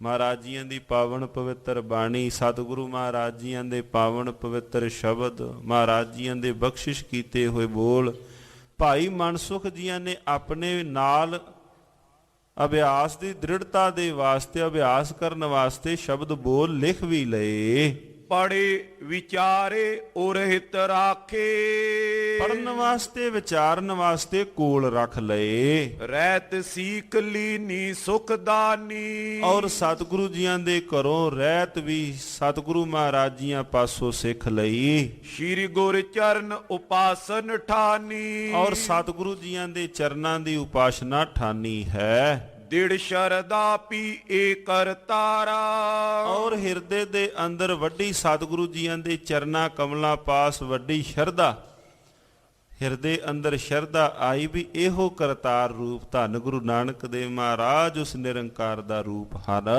ਮਹਾਰਾਜ ਜੀਆਂ ਦੀ ਪਾਵਨ ਪਵਿੱਤਰ ਬਾਣੀ, ਸਤਿਗੁਰੂ ਮਹਾਰਾਜ ਜੀਆਂ ਦੇ ਪਾਵਨ ਪਵਿੱਤਰ ਸ਼ਬਦ, ਮਹਾਰਾਜ ਜੀਆਂ ਦੇ ਬਖਸ਼ਿਸ਼ ਕੀਤੇ ਹੋਏ ਬੋਲ ਭਾਈ ਮਨਸੁਖ ਜੀਆਂ ਨੇ ਆਪਣੇ ਨਾਲ ਅਭਿਆਸ ਦੀ ਦ੍ਰਿੜਤਾ ਦੇ ਵਾਸਤੇ, ਅਭਿਆਸ ਕਰਨ ਵਾਸਤੇ ਸ਼ਬਦ ਬੋਲ ਲਿਖ ਵੀ ਲਏ। ਪੜੇ ਵਿਚਾਰੇ ਉਰਹਿਤ ਰਾਖੇ, ਪੜਨ ਵਾਸਤੇ ਵਿਚਾਰਨ ਵਾਸਤੇ ਕੋਲ ਰੱਖ ਲਏ। ਰਹਿਤ ਸੀਖ ਲੀਨੀ ਸੁਖਦਾਨੀ, ਔਰ ਸਤਿਗੁਰੂ ਜੀਆਂ ਦੇ ਘਰੋਂ ਰਹਿਤ ਵੀ ਸਤਿਗੁਰੂ ਮਹਾਰਾਜ ਜੀਆਂ ਪਾਸੋਂ ਸਿੱਖ ਲਈ। ਸ਼੍ਰੀ ਗੁਰ ਚਰਨ ਉਪਾਸਨ ਠਾਨੀ, ਔਰ ਸਤਿਗੁਰੂ ਜੀਆਂ ਦੇ ਚਰਨਾਂ ਦੀ ਉਪਾਸਨਾ ਠਾਨੀ ਹੈ। ਦਿੜ ਸ਼ਰਦਾ ਪੀ ਏ ਕਰਤਾਰਾ, ਔਰ ਹਿਰਦੇ ਦੇ ਅੰਦਰ ਵੱਡੀ ਸਤਿਗੁਰੂ ਜੀਆਂ ਦੇ ਚਰਨਾਂ ਕਮਲਾਂ ਪਾਸ ਵੱਡੀ ਸ਼ਰਧਾ, ਹਿਰਦੇ ਅੰਦਰ ਸ਼ਰਧਾ ਆਈ ਵੀ ਇਹੋ ਕਰਤਾਰ ਰੂਪ ਧੰਨ ਗੁਰੂ ਨਾਨਕ ਦੇਵ ਮਹਾਰਾਜ ਉਸ ਨਿਰੰਕਾਰ ਦਾ ਰੂਪ ਹਨ।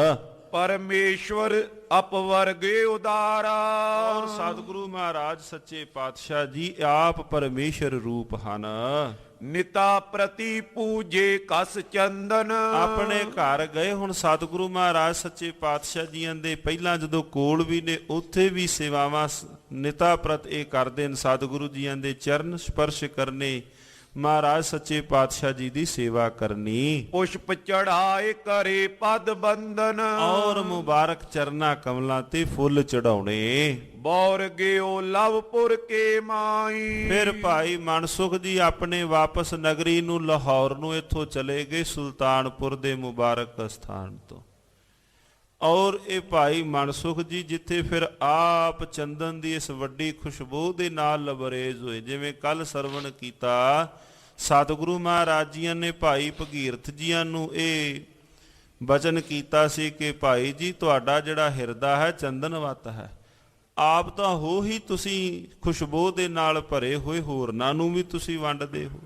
ਪਰਮੇਸ਼ਵਰ ਅਪਵਰਗੇ ਉਦਾਰਾ, ਔਰ ਸਤਿਗੁਰੂ ਮਹਾਰਾਜ ਸੱਚੇ ਪਾਤਸ਼ਾਹ ਜੀ ਆਪ ਪਰਮੇਸ਼ਰ ਰੂਪ ਹਨ। ਨਿਤਾ ਪ੍ਰਤੀ ਪੂਜੇ ਕਸ ਚੰਦਨ, ਆਪਣੇ ਘਰ ਗਏ ਹੁਣ ਸਤਿਗੁਰੂ ਮਹਾਰਾਜ ਸੱਚੇ ਪਾਤਸ਼ਾਹ ਜੀਆਂ ਦੇ ਪਹਿਲਾਂ ਜਦੋਂ ਕੋਲ ਵੀ ਨੇ ਉੱਥੇ ਵੀ ਸੇਵਾਵਾਂ ਨਿਤਾ ਪ੍ਰਤ ਇਹ ਕਰਦੇ ਨੇ। ਸਤਿਗੁਰੂ ਜੀਆਂ ਦੇ ਚਰਨ ਸਪਰਸ਼ ਕਰਨੇ, ਮਹਾਰਾਜ ਸੱਚੇ ਪਾਤਸ਼ਾਹ ਜੀ ਦੀ ਸੇਵਾ ਕਰਨੀ, ਪੁਸ਼ਪ ਚੜਾਏ ਕਰੇ ਪਦ ਬੰਦਨ, ਔਰ ਮੁਬਾਰਕ ਚਰਨਾ ਕਮਲਾਂ ਤੇ ਫੁੱਲ ਚੜਾਉਣੇ। ਬੌਰ ਗਿਓ ਲਵਪੁਰ ਕੇ ਮਾਈ, ਫਿਰ ਭਾਈ ਮਨਸੁਖ ਜੀ ਆਪਣੇ ਵਾਪਸ ਨਗਰੀ ਨੂੰ ਲਾਹੌਰ ਨੂੰ ਇੱਥੋਂ ਚਲੇ ਗਏ ਸੁਲਤਾਨਪੁਰ ਦੇ ਮੁਬਾਰਕ ਸਥਾਨ ਤੋਂ। ਔਰ ਇਹ ਭਾਈ ਮਨਸੁਖ ਜੀ ਜਿੱਥੇ ਫਿਰ ਆਪ ਚੰਦਨ ਦੀ ਇਸ ਵੱਡੀ ਖੁਸ਼ਬੂ ਦੇ ਨਾਲ ਲਬਰੇਜ਼ ਹੋਏ। ਜਿਵੇਂ ਕੱਲ ਸਰਵਣ ਕੀਤਾ ਸਤਿਗੁਰੂ ਮਹਾਰਾਜ ਜੀਆਂ ਨੇ ਭਾਈ ਭਗੀਰਥ ਜੀਆਂ ਨੂੰ ਇਹ ਬਚਨ ਕੀਤਾ ਸੀ ਕਿ ਭਾਈ ਜੀ ਤੁਹਾਡਾ ਜਿਹੜਾ ਹਿਰਦਾ ਹੈ ਚੰਦਨਵਤ ਹੈ, ਆਪ ਤਾਂ ਹੋ ਹੀ ਤੁਸੀਂ ਖੁਸ਼ਬੂ ਦੇ ਨਾਲ ਭਰੇ ਹੋਏ, ਹੋਰਨਾਂ ਨੂੰ ਵੀ ਤੁਸੀਂ ਵੰਡਦੇ ਹੋ।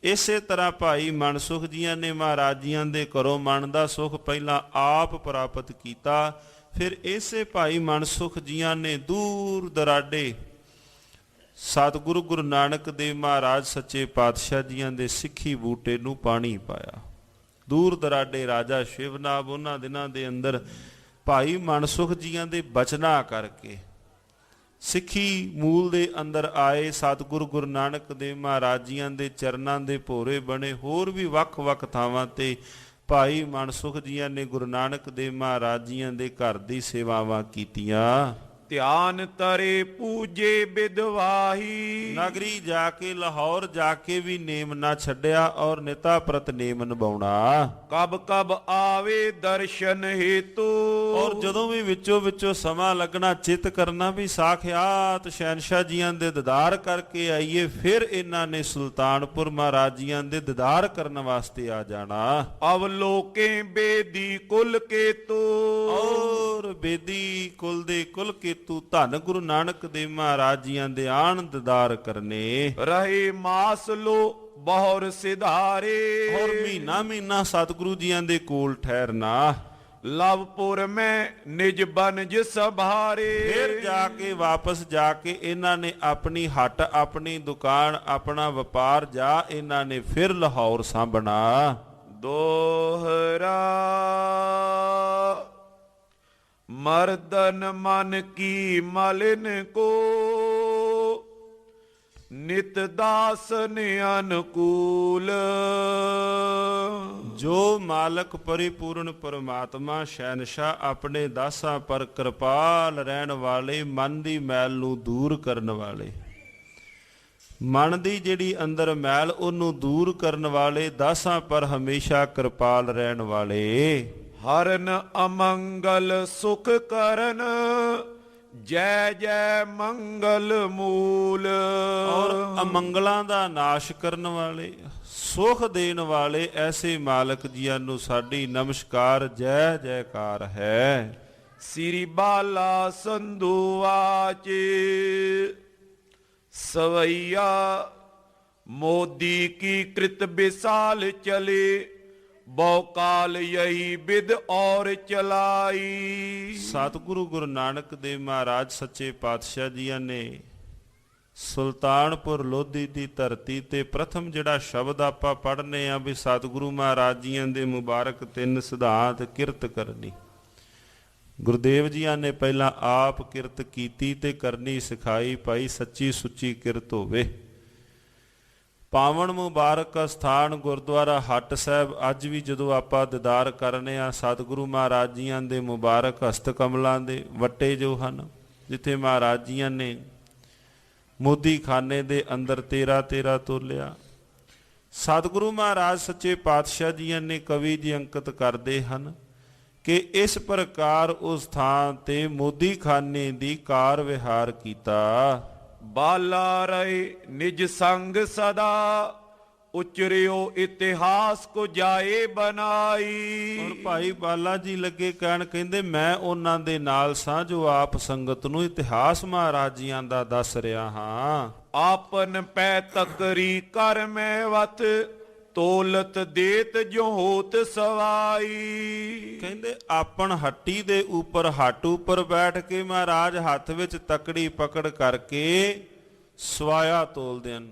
ਇਸੇ ਤਰ੍ਹਾਂ ਭਾਈ ਮਨਸੁਖ ਜੀਆਂ ਨੇ ਮਹਾਰਾਜ ਜੀਆਂ ਦੇ ਘਰੋਂ ਮਨ ਦਾ ਸੁਖ ਪਹਿਲਾਂ ਆਪ ਪ੍ਰਾਪਤ ਕੀਤਾ। ਫਿਰ ਇਸੇ ਭਾਈ ਮਨਸੁਖ ਜੀਆਂ ਨੇ ਦੂਰ ਦਰਾਡੇ ਸਤਿਗੁਰੂ ਗੁਰੂ ਨਾਨਕ ਦੇਵ ਮਹਾਰਾਜ ਸੱਚੇ ਪਾਤਸ਼ਾਹ ਜੀਆਂ ਦੇ ਸਿੱਖੀ ਬੂਟੇ ਨੂੰ ਪਾਣੀ ਪਾਇਆ। ਦੂਰ ਦਰਾਡੇ ਰਾਜਾ ਸ਼ਿਵਨਾਭ ਉਹਨਾਂ ਦਿਨਾਂ ਦੇ ਅੰਦਰ ਭਾਈ ਮਨਸੁਖ ਜੀਆਂ ਦੇ ਬਚਨਾਂ ਕਰਕੇ ਸਿੱਖੀ ਮੂਲ ਦੇ ਅੰਦਰ ਆਏ। ਸਤਿਗੁਰੂ ਗੁਰੂ ਨਾਨਕ ਦੇਵ ਮਹਾਰਾਜ ਜੀਆਂ ਦੇ ਚਰਨਾਂ ਦੇ ਭੋਰੇ ਬਣੇ। ਹੋਰ ਵੀ ਵੱਖ-ਵੱਖ ਥਾਵਾਂ ਤੇ ਭਾਈ ਮਨਸੁਖ ਜੀਆਂ ਨੇ ਗੁਰੂ ਨਾਨਕ ਦੇਵ ਮਹਾਰਾਜ ਜੀਆਂ ਦੇ ਘਰ ਦੀ ਸੇਵਾਵਾਂ ਕੀਤੀਆਂ। ਧਿਆਨ ਤਰੇ ਪੂਜੇ ਬਿਦਵਾਹੀ, ਨਗਰੀ ਜਾ ਕੇ ਲਾਹੌਰ ਜਾ ਕੇ ਵੀ ਨੇਮ ਨਾ ਛੱਡਿਆ ਔਰ ਨਿਤਾ ਪ੍ਰਤ ਨੇਮ ਨਿਭਾਉਣਾ। ਕਬ ਕਬ ਆਵੇ ਦਰਸ਼ਨ ਹੇਤੂ, ਔਰ ਜਦੋਂ ਵੀ ਵਿੱਚੋਂ ਵਿੱਚੋਂ ਸਮਾਂ ਲੱਗਣਾ ਚਿੱਤ ਕਰਨਾ ਵੀ ਸਾਖਿਆਤ ਸ਼ਹਿਨਸ਼ਾਹ ਜੀਆਂ ਦੇ ਦੀਦਾਰ ਕਰਕੇ ਆਈਏ। ਫਿਰ ਇਹਨਾਂ ਨੇ ਸੁਲਤਾਨਪੁਰ ਮਹਾਰਾਜ ਜੀਆਂ ਦੇ ਦੀਦਾਰ ਕਰਨ ਵਾਸਤੇ ਆ ਜਾਣਾ। ਅਵਲੋਕੇ ਬੇਦੀ ਕੁਲ ਕੇਤੂ, ਔਰ ਬੇਦੀ ਕੁਲ ਦੇ ਕੁਲ ਕੇਤੂ ਧੰਨ ਗੁਰੂ ਨਾਨਕ ਦੇਵ ਮਹਾਰਾਜ ਜੀਆਂ ਦੇ ਆਣ ਦੀਦਾਰ ਕਰਨੇ। ਰਹੇ ਮਾਸ ਲੋ ਬਹੁਰ ਸਿਧਾਰੇ, ਔਰ ਮਹੀਨਾ ਮਹੀਨਾ ਸਤਿਗੁਰੂ ਜੀਆਂ ਦੇ ਕੋਲ ਠਹਿਰਨਾ। ਲਵਪੁਰ ਮੈਂ ਨਿਜ ਬਨਜ ਸਭਾਰੇ, ਫਿਰ ਜਾ ਕੇ ਵਾਪਸ ਜਾ ਕੇ ਇਹਨਾਂ ਨੇ ਆਪਣੀ ਹੱਟ, ਆਪਣੀ ਦੁਕਾਨ, ਆਪਣਾ ਵਪਾਰ ਜਾ ਇਹਨਾਂ ਨੇ ਫਿਰ ਲਾਹੌਰ ਸਾਂਭਣਾ। ਦੋਹਰਾ ਮਰਦਨ ਮਨ ਕੀ ਮਲਿਨ ਕੋ, ਨਿਤ ਦਾਸਨ ਅਨਕੂਲ। ਜੋ ਮਾਲਕ ਪਰਿਪੂਰਨ ਪਰਮਾਤਮਾ ਸ਼ਹਿਨਸ਼ਾਹ ਆਪਣੇ ਦਾਸਾਂ ਪਰ ਕਿਰਪਾਲ ਰਹਿਣ ਵਾਲੇ, ਮਨ ਦੀ ਮੈਲ ਨੂੰ ਦੂਰ ਕਰਨ ਵਾਲੇ, ਮਨ ਦੀ ਜਿਹੜੀ ਅੰਦਰ ਮੈਲ ਉਹਨੂੰ ਦੂਰ ਕਰਨ ਵਾਲੇ, ਦਾਸਾਂ ਪਰ ਹਮੇਸ਼ਾ ਕਿਰਪਾਲ ਰਹਿਣ ਵਾਲੇ। ਹਰਨ ਅਮੰਗਲ ਸੁਖ ਕਰਨ, ਜੈ ਜੈ ਮੰਗਲ ਮੂਲ। ਔਰ ਅਮੰਗਲਾਂ ਦਾ ਨਾਸ਼ ਕਰਨ ਵਾਲੇ, ਸੁਖ ਦੇਣ ਵਾਲੇ ਐਸੇ ਮਾਲਕ ਜੀਆਂ ਨੂੰ ਸਾਡੀ ਨਮਸਕਾਰ, ਜੈ ਜੈਕਾਰ ਹੈ। ਸ੍ਰੀ ਬਾਲਾ ਸੰਧੂ ਆਚੇ ਸਵਈਆ, ਮੋਦੀ ਕੀ ਕ੍ਰਿਤ ਵਿਸਾਲ ਚਲੇ, ਬਹੁ ਕਾਲ ਯਹੀ ਬਿਦ ਔਰ ਚਲਾਈ। ਸਤਿਗੁਰੂ ਗੁਰੂ ਨਾਨਕ ਦੇਵ ਮਹਾਰਾਜ ਸੱਚੇ ਪਾਤਸ਼ਾਹ ਜੀਆਂ ਨੇ ਸੁਲਤਾਨਪੁਰ ਲੋਧੀ ਦੀ ਧਰਤੀ ਤੇ ਪ੍ਰਥਮ ਜਿਹੜਾ ਸ਼ਬਦ ਆਪਾਂ ਪੜ੍ਹਨੇ ਆ ਵੀ ਸਤਿਗੁਰੂ ਮਹਾਰਾਜ ਜੀਆਂ ਦੇ ਮੁਬਾਰਕ 3 ਸਿਧਾਂਤ ਕਿਰਤ ਕਰਨੀ। ਗੁਰਦੇਵ ਜੀਆਂ ਨੇ ਪਹਿਲਾਂ ਆਪ ਕਿਰਤ ਕੀਤੀ ਤੇ ਕਰਨੀ ਸਿਖਾਈ, ਭਾਈ ਸੱਚੀ ਸੁੱਚੀ ਕਿਰਤ ਹੋਵੇ। ਪਾਵਨ ਮੁਬਾਰਕ ਸਥਾਨ ਗੁਰਦੁਆਰਾ ਹੱਟ ਸਾਹਿਬ ਅੱਜ ਵੀ ਜਦੋਂ ਆਪਾਂ ਦੀਦਾਰ ਕਰਨੇ ਆ, ਸਤਿਗੁਰੂ ਮਹਾਰਾਜ ਜੀਆਂ ਦੇ ਮੁਬਾਰਕ ਹਸਤ ਕਮਲਾਂ ਦੇ ਵੱਟੇ ਜੋ ਹਨ, ਜਿੱਥੇ ਮਹਾਰਾਜ ਜੀਆਂ ਨੇ ਮੋਦੀ ਖਾਨੇ ਦੇ ਅੰਦਰ 13 ਤੋਲਿਆ। ਸਤਿਗੁਰੂ ਮਹਾਰਾਜ ਸੱਚੇ ਪਾਤਸ਼ਾਹ ਜੀਆਂ ਨੇ ਕਵੀ ਜੀ ਅੰਕਿਤ ਕਰਦੇ ਹਨ ਕਿ ਇਸ ਪ੍ਰਕਾਰ ਉਸ ਥਾਂ ਤੇ ਮੋਦੀ ਖਾਨੇ ਦੀ ਕਾਰ ਵਿਹਾਰ ਕੀਤਾ। ਬਾਲਾ ਰਹੇ ਨਿਜ ਸੰਗ ਸਦਾ, ਉਚਰਿਓ ਇਤਿਹਾਸ ਕੋ ਜਾਏ ਬਣਾਈ। ਔਰ ਭਾਈ ਬਾਲਾ ਜੀ ਲੱਗੇ ਕਹਿਣ, ਕਹਿੰਦੇ ਮੈਂ ਉਹਨਾਂ ਦੇ ਨਾਲ ਸਾਂ ਜੋ ਆਪ ਸੰਗਤ ਨੂੰ ਇਤਿਹਾਸ ਮਹਾਰਾਜ ਜੀਆਂ ਦਾ ਦੱਸ ਰਿਹਾ ਹਾਂ। ਆਪਨ ਪੈ ਤਕਰੀ ਕਰ ਮੈਂ ਵਤ, ਤੋਲਤ ਦੇਤ ਜੋ ਹੋਤ ਸਵਾਈ। ਕਹਿੰਦੇ ਆਪਣ ਹੱਟੀ ਦੇ ਉੱਪਰ, ਹੱਟ ਉੱਪਰ ਬੈਠ ਕੇ ਮਹਾਰਾਜ ਹੱਥ ਵਿੱਚ ਤਕੜੀ ਪਕੜ ਕਰਕੇ ਸਵਾਇਆ ਤੋਲਦੇ ਹਨ।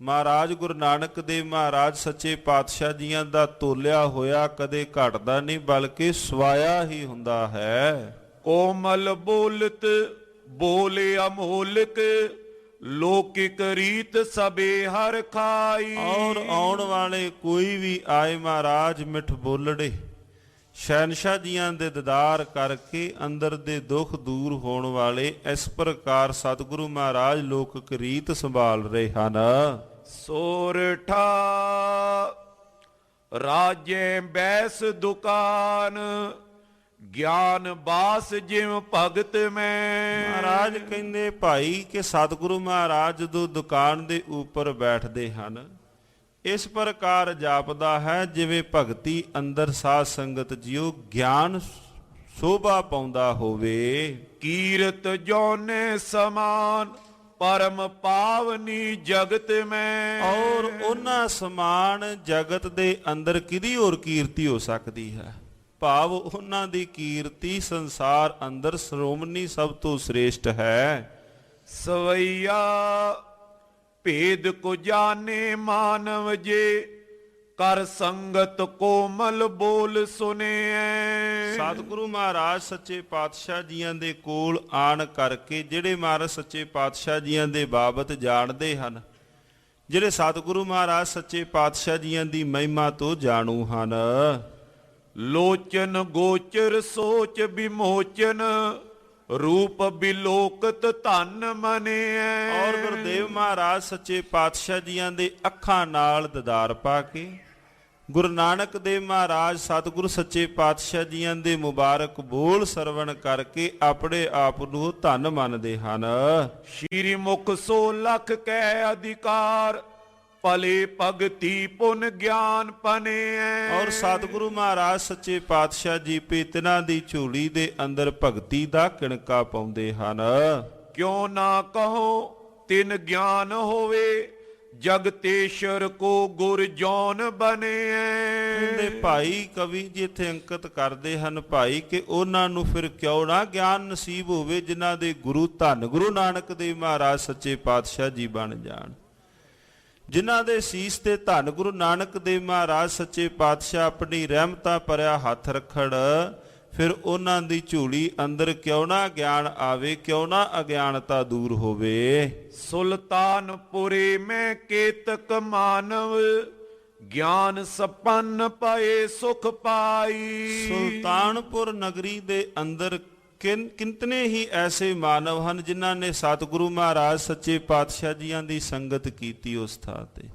ਮਹਾਰਾਜ ਗੁਰੂ ਨਾਨਕ ਦੇਵ ਮਹਾਰਾਜ ਸੱਚੇ ਪਾਤਸ਼ਾਹ ਜੀਆਂ ਦਾ ਤੋਲਿਆ ਹੋਇਆ ਕਦੇ ਘਟਦਾ ਨਹੀਂ, ਬਲਕਿ ਸਵਾਇਆ ਹੀ ਹੁੰਦਾ ਹੈ। ਕੋਮਲ ਬੋਲਤ ਬੋਲੇ ਅਮੋਲਕ, ਲੋਕਿਕ ਰੀਤ ਸਬੇ ਹਰ ਖਾਈ। ਔਰ ਆਉਣ ਵਾਲੇ ਕੋਈ ਵੀ ਆਏ ਮਹਾਰਾਜ ਮਿੱਠ ਬੋਲੜੇ, ਸ਼ਹਿਨਸ਼ਾਹ ਜੀਆਂ ਦੇ ਦੀਦਾਰ ਕਰਕੇ ਅੰਦਰ ਦੇ ਦੁੱਖ ਦੂਰ ਹੋਣ ਵਾਲੇ। ਇਸ ਪ੍ਰਕਾਰ ਸਤਿਗੁਰੂ ਮਹਾਰਾਜ ਲੋਕਿਕ ਰੀਤ ਸੰਭਾਲ ਰਹੇ ਹਨ। ਸੋਰਠਾ ਰਾਜੇ ਬੈਸ ਦੁਕਾਨ, ਗਿਆਨ ਬਾਸ ਜਿਵ ਭਗਤ ਮੈਂ। ਮਹਾਰਾਜ ਕਹਿੰਦੇ ਭਾਈ ਕਿ ਸਤਿਗੁਰੂ ਮਹਾਰਾਜ ਜਦੋਂ ਦੁਕਾਨ ਦੇ ਉੱਪਰ ਬੈਠਦੇ ਹਨ, ਇਸ ਪ੍ਰਕਾਰ ਜਾਪਦਾ ਹੈ ਜਿਵੇਂ ਭਗਤੀ ਅੰਦਰ ਸਾਧ ਸੰਗਤ ਜੀਓ ਗਿਆਨ ਸ਼ੋਭਾ ਪਾਉਂਦਾ ਹੋਵੇ। ਕੀਰਤ ਜੋਨੇ ਸਮਾਨ, ਪਰਮ ਪਾਵਨੀ ਜਗਤ ਮੈਂ। ਔਰ ਉਹਨਾਂ ਸਮਾਨ ਜਗਤ ਦੇ ਅੰਦਰ ਕਿਹਦੀ ਹੋਰ ਕੀਰਤੀ ਹੋ ਸਕਦੀ ਹੈ? ਭਾਵ ਉਹਨਾਂ ਦੀ ਕੀਰਤੀ ਸੰਸਾਰ ਅੰਦਰ ਸ਼੍ਰੋਮਣੀ ਸਭ ਤੋਂ ਸ੍ਰੇਸ਼ਟ ਹੈ। ਸਵਈਆ ਭੇਦ ਕੋ ਜਾਣੇ ਮਾਨਵ ਜੇ, ਕਰ ਸੰਗਤ ਕੋਮਲ ਬੋਲ ਸੁਨਿਐ। ਸਤਿਗੁਰੂ ਮਹਾਰਾਜ ਸੱਚੇ ਪਾਤਸ਼ਾਹ ਜੀਆਂ ਦੇ ਕੋਲ ਆਣ ਕਰਕੇ ਜਿਹੜੇ ਮਹਾਰਾਜ ਸੱਚੇ ਪਾਤਸ਼ਾਹ ਜੀਆਂ ਦੇ ਬਾਬਤ ਜਾਣਦੇ ਹਨ, ਜਿਹੜੇ ਸਤਿਗੁਰੂ ਮਹਾਰਾਜ ਸੱਚੇ ਪਾਤਸ਼ਾਹ ਜੀਆਂ ਦੀ ਮਹਿਮਾ ਤੋਂ ਜਾਣੂ ਹਨ, ਲੋਚਨ ਗੋਚਰ ਸੋਚ ਵਿਮੋਚਨ, ਰੂਪ ਬਿਲੋਕਤ ਧਨ ਮਨਿਐ। ਔਰ ਗੁਰਦੇਵ ਮਹਾਰਾਜ ਸੱਚੇ ਪਾਤਸ਼ਾਹ ਜੀਆਂ ਦੇ ਅੱਖਾਂ ਨਾਲ ਦੀਦਾਰ ਪਾ ਕੇ ਗੁਰੂ ਨਾਨਕ ਦੇਵ ਮਹਾਰਾਜ ਸਤਿਗੁਰੂ ਸੱਚੇ ਪਾਤਸ਼ਾਹ ਜੀਆਂ ਦੇ ਮੁਬਾਰਕ ਬੋਲ ਸਰਵਣ ਕਰਕੇ ਆਪਣੇ ਆਪ ਨੂੰ ਧਨ ਮੰਨਦੇ ਹਨ। ਸ਼੍ਰੀ ਮੁਖ 100 ਲੱਖ ਕੈ ਅਧਿਕਾਰ, ਭਲੇ ਭਗਤੀ ਪੁਨ ਗਿਆਨ ਪਨਿਐ। ਔਰ ਸਤਿਗੁਰੂ ਮਹਾਰਾਜ ਸੱਚੇ ਪਾਤਸ਼ਾਹ ਜੀ ਪੇਤਨਾ ਦੀ ਝੋਲੀ ਦੇ ਅੰਦਰ ਭਗਤੀ ਦਾ ਕਿਣਕਾ ਪਾਉਂਦੇ ਹਨ। ਕਿਉ ਨਾ ਕਹੋ ਤਿਨ ਗਿਆਨ ਹੋਵੇ, ਜਗਤੇਸ਼ਰ ਕੋ ਗੁਰ ਜੌਨ ਬਨਿਐ। ਕਹਿੰਦੇ ਭਾਈ ਕਵੀ ਜੀ ਇੱਥੇ ਅੰਕਿਤ ਕਰਦੇ ਹਨ ਭਾਈ ਕਿ ਉਹਨਾਂ ਨੂੰ ਫਿਰ ਕਿਉਂ ਨਾ ਗਿਆਨ ਨਸੀਬ ਹੋਵੇ ਜਿਨ੍ਹਾਂ ਦੇ ਗੁਰੂ ਧੰਨ ਗੁਰੂ ਨਾਨਕ ਦੇਵ ਮਹਾਰਾਜ ਸੱਚੇ ਪਾਤਸ਼ਾਹ ਜੀ ਬਣ ਜਾਣ, ਜਿਨ੍ਹਾਂ ਦੇ ਸੀਸ ਤੇ ਧੰਨ ਗੁਰੂ ਨਾਨਕ ਦੇਵ ਮਹਾਰਾਜ ਸੱਚੇ ਪਾਤਸ਼ਾਹ ਆਪਣੀ ਰਹਿਮਤਾਂ ਭਰਿਆ ਹੱਥ ਰੱਖਣ, ਫਿਰ ਉਹਨਾਂ ਦੀ ਝੋਲੀ ਅੰਦਰ ਕਿਉਂ ਨਾ ਗਿਆਨ ਆਵੇ, ਕਿਉਂ ਨਾ ਅਗਿਆਨਤਾ ਦੂਰ ਹੋਵੇ। ਸੁਲਤਾਨਪੁਰੇ ਮੈਂ ਕੇਤਕ ਮਾਨਵ, ਗਿਆਨ ਸੰਪੰਨ ਪਏ ਸੁਖ ਪਾਈ। ਸੁਲਤਾਨਪੁਰ ਨਗਰੀ ਦੇ ਅੰਦਰ ਕਿੰਤਨੇ ਹੀ ਐਸੇ ਮਾਨਵ ਹਨ ਜਿਨ੍ਹਾਂ ਨੇ ਸਤਿਗੁਰੂ ਮਹਾਰਾਜ ਸੱਚੇ ਪਾਤਸ਼ਾਹ ਜੀਆਂ ਦੀ ਸੰਗਤ ਕੀਤੀ ਉਸ ਥਾਂ ਤੇ,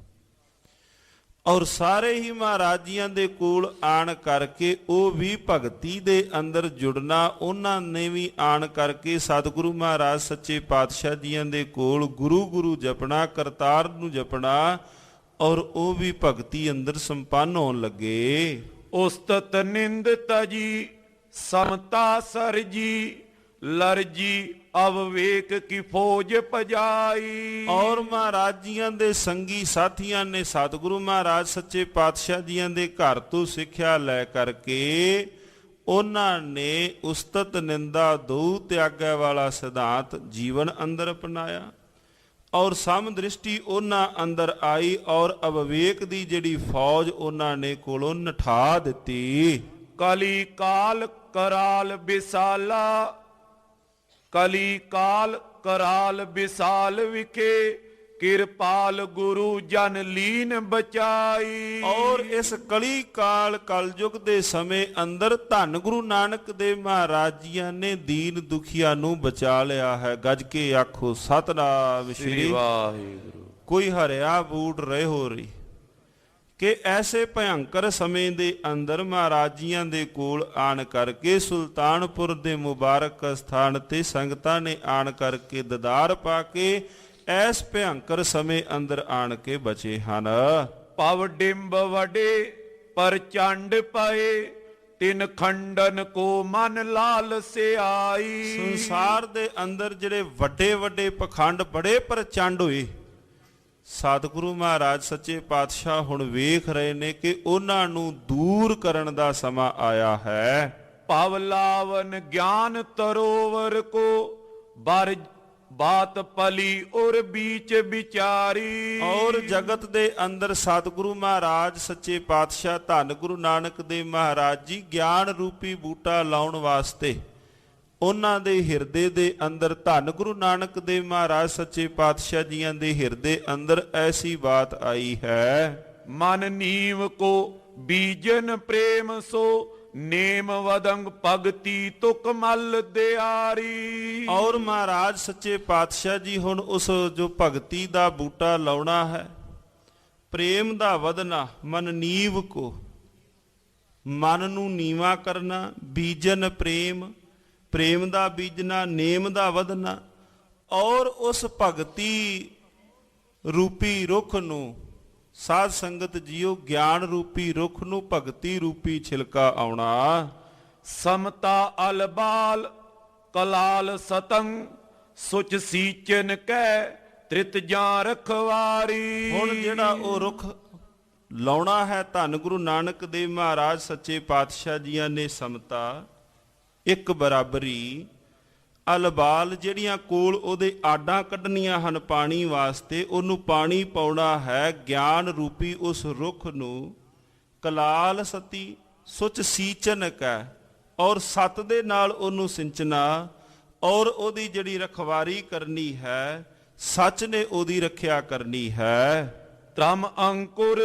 ਔਰ ਸਾਰੇ ਹੀ ਮਹਾਰਾਜ ਜੀਆਂ ਦੇ ਕੋਲ ਆਣ ਕਰਕੇ ਉਹ ਵੀ ਭਗਤੀ ਦੇ ਅੰਦਰ ਜੁੜਨਾ, ਉਹਨਾਂ ਨੇ ਵੀ ਆਣ ਕਰਕੇ ਸਤਿਗੁਰੂ ਮਹਾਰਾਜ ਸੱਚੇ ਪਾਤਸ਼ਾਹ ਜੀਆਂ ਦੇ ਕੋਲ ਗੁਰੂ ਗੁਰੂ ਜਪਣਾ, ਕਰਤਾਰ ਨੂੰ ਜਪਣਾ, ਔਰ ਉਹ ਵੀ ਭਗਤੀ ਅੰਦਰ ਸੰਪੰਨ ਹੋਣ ਲੱਗੇ। ਉਸਤਤ ਨਿੰਦ ਤਜੀ ਸਮਤਾ ਸਰਜੀ, ਲਰਜੀ ਅਵਵੇਕ ਕੀ ਫੌਜ ਪਜਾਈ। ਔਰ ਮਹਾਰਾਜ ਜੀਆਂ ਦੇ ਸੰਗੀ ਸਾਥੀਆਂ ਨੇ ਸਤਿਗੁਰੂ ਮਹਾਰਾਜ ਸੱਚੇ ਪਾਤਸ਼ਾਹ ਜੀਆਂ ਦੇ ਘਰ ਤੋਂ ਸਿੱਖਿਆ ਲੈ ਕਰਕੇ ਉਹਨਾਂ ਨੇ ਉਸਤਤ ਨਿੰਦਾ ਦੋ ਤਿਆਗੈ ਵਾਲਾ ਸਿਧਾਂਤ ਜੀਵਨ ਅੰਦਰ ਅਪਣਾਇਆ, ਔਰ ਸਮ ਦ੍ਰਿਸ਼ਟੀ ਉਹਨਾਂ ਅੰਦਰ ਆਈ, ਔਰ ਅਵਵੇਕ ਦੀ ਜਿਹੜੀ ਫੌਜ ਉਹਨਾਂ ਨੇ ਕੋਲੋਂ ਨਠਾ ਦਿੱਤੀ। ਕਲੀ ਕਾਲ ਕਰਾਲ ਵਿਸਾਲਾ, ਕਲੀ ਕਾਲ ਕਰਾਲ ਵਿਸਾਲ ਵਿਖੇ, ਕਿਰਪਾਲ ਗੁਰੂ ਜਨ ਲੀਨ ਬਚਾਈ। ਔਰ ਇਸ ਕਲੀ ਕਾਲ ਕਲਯੁਗ ਦੇ ਸਮੇਂ ਅੰਦਰ ਧੰਨ ਗੁਰੂ ਨਾਨਕ ਦੇਵ ਮਹਾਰਾਜ ਜੀਆਂ ਨੇ ਦੀਨ ਦੁਖੀਆਂ ਨੂੰ ਬਚਾ ਲਿਆ ਹੈ। ਗੱਜ ਕੇ ਆਖੋ ਸਤਿਨਾਮ ਸ੍ਰੀ ਵਾਹਿਗੁਰੂ। ਕੋਈ ਹਰਿਆ ਬੂਟ ਰਹੇ ਹੋ ਰਹੀ ਕਿ ਐਸੇ ਭਯੰਕਰ ਸਮੇਂ ਦੇ ਅੰਦਰ ਮਹਾਰਾਜ ਜੀਆਂ ਦੇ ਕੋਲ ਆਣ ਕਰਕੇ ਸੁਲਤਾਨਪੁਰ ਦੇ ਮੁਬਾਰਕ ਸਥਾਨ ਤੇ ਸੰਗਤਾਂ ਨੇ ਆਣ ਕਰਕੇ ਦਦਾਰ ਪਾ ਕੇ ਐਸ ਭਯੰਕਰ ਸਮੇਂ ਅੰਦਰ ਆਣ ਕੇ ਬਚੇ ਹਨ। ਪਵ ਡਿੰਬ ਵਡੇ ਪ੍ਰਚੰਡ ਪਏ, ਤਿਨ ਖੰਡਨ ਕੋ ਮਨ ਲਾਲ ਸਿਆਈ। ਸੰਸਾਰ ਦੇ ਅੰਦਰ ਜਿਹੜੇ ਵੱਡੇ ਵੱਡੇ ਪਖੰਡ ਬੜੇ ਪ੍ਰਚੰਡ ਹੋਏ, ਸਤਿਗੁਰੂ ਮਹਾਰਾਜ ਸੱਚੇ ਪਾਤਸ਼ਾਹ ਹੁਣ ਵੇਖ ਰਹੇ ਨੇ ਕਿ ਉਹਨਾਂ ਨੂੰ ਦੂਰ ਕਰਨ ਦਾ ਸਮਾਂ ਆਇਆ ਹੈ। ਪਵ ਲਾਵਨ ਗਿਆਨ ਤਰੋਵਰ ਕੋ, ਬਰ ਬਾਤ ਪਲੀ ਔਰ ਬੀਚ ਵਿਚਾਰੀ। ਔਰ ਜਗਤ ਦੇ ਅੰਦਰ ਸਤਿਗੁਰੂ ਮਹਾਰਾਜ ਸੱਚੇ ਪਾਤਸ਼ਾਹ ਧੰਨ ਗੁਰੂ ਨਾਨਕ ਦੇਵ ਮਹਾਰਾਜ ਜੀ ਗਿਆਨ ਰੂਪੀ ਬੂਟਾ ਲਾਉਣ ਵਾਸਤੇ ਉਹਨਾਂ ਦੇ ਹਿਰਦੇ ਦੇ ਅੰਦਰ, ਧੰਨ ਗੁਰੂ ਨਾਨਕ ਦੇਵ ਮਹਾਰਾਜ ਸੱਚੇ ਪਾਤਸ਼ਾਹ ਜੀਆਂ ਦੇ ਹਿਰਦੇ ਅੰਦਰ ਐਸੀ ਬਾਤ ਆਈ ਹੈ। ਮਨ ਨੀਵ ਕੋ ਬੀਜਨ ਪ੍ਰੇਮ ਸੋ, ਨੇਮ ਵਦੰਗ ਭਗਤੀ ਤੁਕ ਮਲ ਦਿਆਰੀ। ਔਰ ਮਹਾਰਾਜ ਸੱਚੇ ਪਾਤਸ਼ਾਹ ਜੀ ਹੁਣ ਉਸ ਜੋ ਭਗਤੀ ਦਾ ਬੂਟਾ ਲਾਉਣਾ ਹੈ, ਪ੍ਰੇਮ ਦਾ ਵਧਣਾ, ਮਨ ਨੀਵ ਕੋ, ਮਨ ਨੂੰ ਨੀਵਾ ਕਰਨਾ, ਬੀਜਨ ਪ੍ਰੇਮ, ਪ੍ਰੇਮ ਦਾ ਬੀਜਣਾ, ਨੇਮ ਦਾ ਵਧਣਾ, ਔਰ ਉਸ ਭਗਤੀ ਰੂਪੀ ਰੁੱਖ ਨੂੰ, ਸਾਧ ਸੰਗਤ ਜੀਓ ਗਿਆਨ ਰੂਪੀ ਰੁੱਖ ਨੂੰ ਭਗਤੀ ਰੂਪੀ ਛਿਲਕਾ ਆਉਣਾ। ਸਮਤਾ ਅਲਬਾਲ ਕਲਾਲ ਸਤੰਗ, ਸੁਚ ਸੀਚਨ ਕੈ ਤ੍ਰਿਤ ਜਾਂ ਰਖਵਾਰੀ। ਹੁਣ ਜਿਹੜਾ ਉਹ ਰੁੱਖ ਲਾਉਣਾ ਹੈ ਧੰਨ ਗੁਰੂ ਨਾਨਕ ਦੇਵ ਮਹਾਰਾਜ ਸੱਚੇ ਪਾਤਸ਼ਾਹ ਜੀਆਂ ਨੇ ਸਮਤਾ, ਇੱਕ ਬਰਾਬਰੀ, ਅਲਬਾਲ ਜਿਹੜੀਆਂ ਕੋਲ ਉਹਦੇ ਆਡਾਂ ਕੱਢਣੀਆਂ ਹਨ ਪਾਣੀ ਵਾਸਤੇ, ਉਹਨੂੰ ਪਾਣੀ ਪਾਉਣਾ ਹੈ ਗਿਆਨ ਰੂਪੀ ਉਸ ਰੁੱਖ ਨੂੰ। ਕਲਾਲ ਸਤੀ ਸੁਚ ਸੀਚਨਕ ਹੈ, ਔਰ ਸਤ ਦੇ ਨਾਲ ਉਹਨੂੰ ਸਿੰਚਣਾ, ਔਰ ਉਹਦੀ ਜਿਹੜੀ ਰਖਵਾਰੀ ਕਰਨੀ ਹੈ, ਸੱਚ ਨੇ ਉਹਦੀ ਰੱਖਿਆ ਕਰਨੀ ਹੈ। ਧਰਮ ਅੰਕੁਰ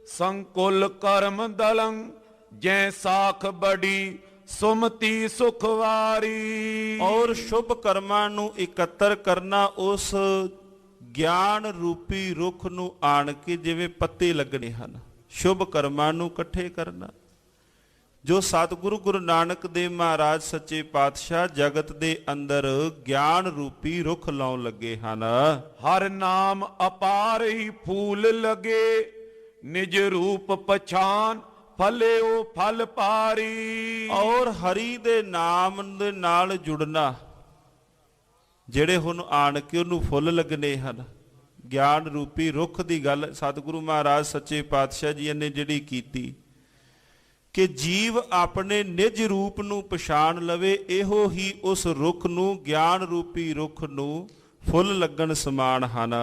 ਸੰਕੁਲ ਕਰਮ ਦਲੰ, ਜੈ ਸਾਖ ਬੜੀ ਸੁਮਤੀ ਸੁਖਵਾਰੀ। ਔਰ ਸ਼ੁਭ ਕਰਮਾਂ ਨੂੰ ਇਕੱਤਰ ਕਰਨਾ, ਉਸ ਗਿਆਨ ਰੂਪੀ ਰੁੱਖ ਨੂੰ ਆਣ ਕੇ ਜਿਵੇਂ ਪੱਤੇ ਲੱਗਣੇ ਹਨ, ਸ਼ੁਭ ਕਰਮਾਂ ਨੂੰ ਇਕੱਠੇ ਕਰਨਾ, ਜੋ ਸਤਿਗੁਰੂ ਗੁਰੂ ਨਾਨਕ ਦੇਵ ਮਹਾਰਾਜ ਸੱਚੇ ਪਾਤਸ਼ਾਹ ਜਗਤ ਦੇ ਅੰਦਰ ਗਿਆਨ ਰੂਪੀ ਰੁੱਖ ਲਾਉਣ ਲੱਗੇ ਹਨ। ਹਰ ਨਾਮ ਅਪਾਰ ਹੀ ਫੂਲ ਲਗੇ, ਨਿਜ ਰੂਪ ਪਛਾਨ ਫਲਿਓ ਫਲ ਪਾਰੀ। ਔਰ ਹਰੀ ਦੇ ਨਾਮ ਦੇ ਨਾਲ ਜੁੜਨਾ, ਜਿਹੜੇ ਹੁਣ ਆਣ ਕੇ ਉਹਨੂੰ ਫੁੱਲ ਲੱਗਣੇ ਹਨ, ਗਿਆਨ ਰੂਪੀ ਰੁੱਖ ਦੀ ਗੱਲ ਸਤਿਗੁਰੂ ਮਹਾਰਾਜ ਸੱਚੇ ਪਾਤਸ਼ਾਹ ਜੀ ਨੇ ਜਿਹੜੀ ਕੀਤੀ ਕਿ ਜੀਵ ਆਪਣੇ ਨਿਜ ਰੂਪ ਨੂੰ ਪਛਾਣ ਲਵੇ, ਇਹੋ ਹੀ ਉਸ ਰੁੱਖ ਨੂੰ, ਗਿਆਨ ਰੂਪੀ ਰੁੱਖ ਨੂੰ ਫੁੱਲ ਲੱਗਣ ਸਮਾਨ ਹਨ।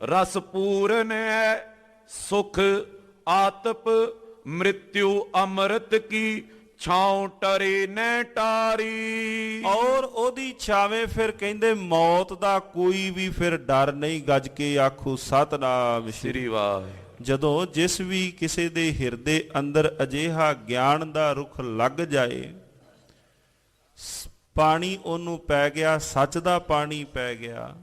ਰਸ ਪੂਰਨ ਹੈ ਸੁਖ ਆਤਪ, ਮ੍ਰਿਤਿਉ ਅੰਮ੍ਰਿਤ ਕੀ ਛਾਉ ਟਰੇ ਨੈ ਟਾਰੀ। ਔਰ ਉਹਦੀ ਛਾਵੇਂ ਫਿਰ ਕਹਿੰਦੇ ਮੌਤ ਦਾ ਕੋਈ ਵੀ ਫਿਰ ਡਰ ਨਹੀਂ। ਗੱਜ ਕੇ ਆਖੋ ਸਤਿਨਾਮ ਸ੍ਰੀ ਵਾਹਿਗੁਰੂ। ਜਦੋਂ ਜਿਸ ਵੀ ਕਿਸੇ ਦੇ ਹਿਰਦੇ ਅੰਦਰ ਅਜਿਹਾ ਗਿਆਨ ਦਾ ਰੁੱਖ ਲੱਗ ਜਾਏ, ਪਾਣੀ ਉਹਨੂੰ ਪੈ ਗਿਆ, ਸੱਚ ਦਾ ਪਾਣੀ ਪੈ ਗਿਆ,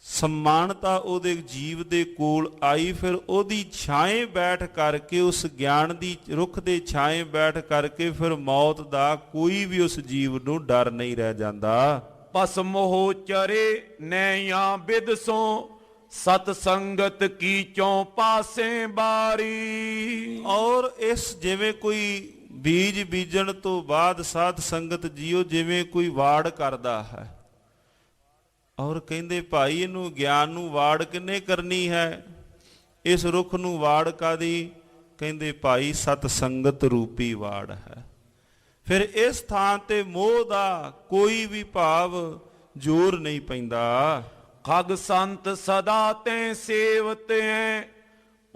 ਸਮਾਨਤਾ ਉਹਦੇ ਜੀਵ ਦੇ ਕੋਲ ਆਈ। ਫਿਰ ਉਹਦੀ ਛਾਵੇਂ ਬੈਠ ਕਰਕੇ, ਉਸ ਗਿਆਨ ਦੀ ਰੁੱਖ ਦੇ ਛਾਵੇਂ ਬੈਠ ਕਰਕੇ ਫਿਰ ਮੌਤ ਦਾ ਕੋਈ ਵੀ ਉਸ ਜੀਵ ਨੂੰ ਡਰ ਨਹੀਂ ਰਹਿ ਜਾਂਦਾ। ਭਸਮ ਹੋ ਚਰੇ ਨੈਯਾਂ ਬਿਦਸੋਂ, ਸਤ ਸੰਗਤ ਕੀ ਚੋਂ ਪਾਸੇ ਬਾਰੀ। ਔਰ ਇਸ ਜਿਵੇਂ ਕੋਈ ਬੀਜ ਬੀਜਣ ਤੋਂ ਬਾਅਦ ਸਾਧ ਸੰਗਤ ਜੀਓ ਜਿਵੇਂ ਕੋਈ ਵਾੜ ਕਰਦਾ ਹੈ, ਔਰ ਕਹਿੰਦੇ ਭਾਈ ਇਹਨੂੰ ਗਿਆਨ ਨੂੰ ਵਾੜ ਕਿੰਨੇ ਕਰਨੀ ਹੈ, ਇਸ ਰੁੱਖ ਨੂੰ ਵਾੜ ਕਾਦੀ? ਕਹਿੰਦੇ ਭਾਈ ਸਤ ਸੰਗਤ ਰੂਪੀ ਵਾੜ ਹੈ। ਫਿਰ ਇਸ ਥਾਂ ਤੇ ਮੋਹ ਦਾ ਕੋਈ ਵੀ ਭਾਵ ਜ਼ੋਰ ਨਹੀਂ ਪੈਂਦਾ। ਖਗ ਸੰਤ ਸਦਾ ਤੈ ਸੇਵਤ ਹੈ,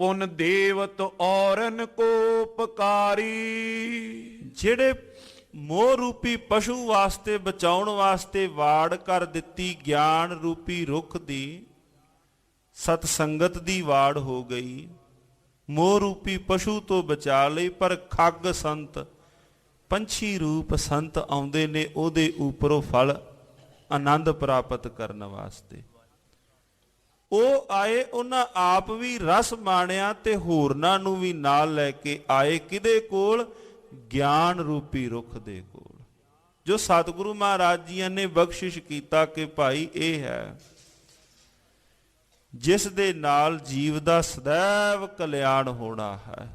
ਪੁਨ ਦੇਵਤ ਔਰਨ ਕੋ ਪਕਾਰੀ। ਜਿਹੜੇ ਮੋਹ ਰੂਪੀ ਪਸ਼ੂ ਵਾਸਤੇ ਬਚਾਉਣ ਵਾਸਤੇ ਵਾੜ ਕਰ ਦਿੱਤੀ ਗਿਆਨ ਰੂਪੀ ਰੁੱਖ ਦੀ, ਸਤ ਸੰਗਤ ਦੀ ਵਾੜ ਹੋ ਗਈ, ਮੋਹ ਰੂਪੀ ਪਸ਼ੂ ਤੋਂ ਬਚਾ ਲਈ। ਪਰ ਖੱਗ ਸੰਤ, ਪੰਛੀ ਰੂਪ ਸੰਤ ਆਉਂਦੇ ਨੇ ਉਹਦੇ ਉੱਪਰੋਂ ਫਲ ਆਨੰਦ ਪ੍ਰਾਪਤ ਕਰਨ ਵਾਸਤੇ। ਉਹ ਆਏ, ਉਹਨਾਂ ਆਪ ਵੀ ਰਸ ਮਾਣਿਆ ਤੇ ਹੋਰਨਾਂ ਨੂੰ ਵੀ ਨਾਲ ਲੈ ਕੇ ਆਏ। ਕਿਹਦੇ ਕੋਲ? ਗਿਆਨ ਰੂਪੀ ਰੁੱਖ ਦੇ ਕੋਲ, ਜੋ ਸਤਿਗੁਰੂ ਮਹਾਰਾਜ ਜੀਆਂ ਨੇ ਬਖਸ਼ਿਸ਼ ਕੀਤਾ ਕਿ ਭਾਈ ਇਹ ਹੈ ਜਿਸ ਦੇ ਨਾਲ ਜੀਵ ਦਾ ਸदैव ਕਲਿਆਣ ਹੋਣਾ ਹੈ।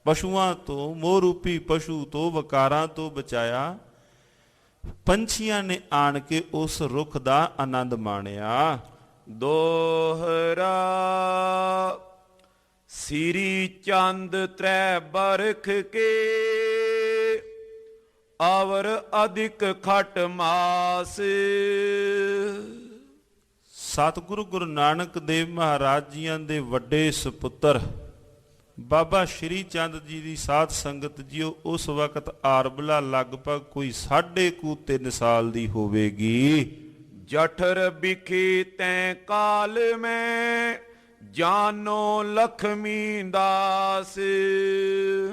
ਪਸ਼ੂਆਂ ਤੋਂ, ਮੋਹ ਰੂਪੀ ਪਸ਼ੂ ਤੋਂ, ਵਿਕਾਰਾਂ ਤੋਂ ਬਚਾਇਆ। ਪੰਛੀਆਂ ਨੇ ਆਣ ਕੇ ਉਸ ਰੁੱਖ ਦਾ ਆਨੰਦ ਮਾਣਿਆ। ਦੋਹਰਾ ਸ੍ਰੀ ਚੰਦ ਤ੍ਰੈ ਬਰਖ ਕੇ, ਅਵਰ ਅਧਿਕ ਖਟ ਮਾਸ। ਸਤਿਗੁਰੂ ਗੁਰੂ ਨਾਨਕ ਦੇਵ ਮਹਾਰਾਜ ਜੀਆਂ ਦੇ ਵੱਡੇ ਸੁਪੁੱਤਰ ਬਾਬਾ ਸ਼੍ਰੀ ਚੰਦ ਜੀ ਦੀ ਸਾਧ ਸੰਗਤ ਜੀਓ ਉਸ ਵਕਤ ਆਰਬਲਾ ਲਗਭਗ ਕੋਈ 3.5 ਸਾਲ ਦੀ ਹੋਵੇਗੀ। ਜਠਰ ਬਿਖੇ ਤੈਂ ਕਾਲ ਮੈਂ, ਜਾਨੋ ਲਖਮੀ ਦਾਸ।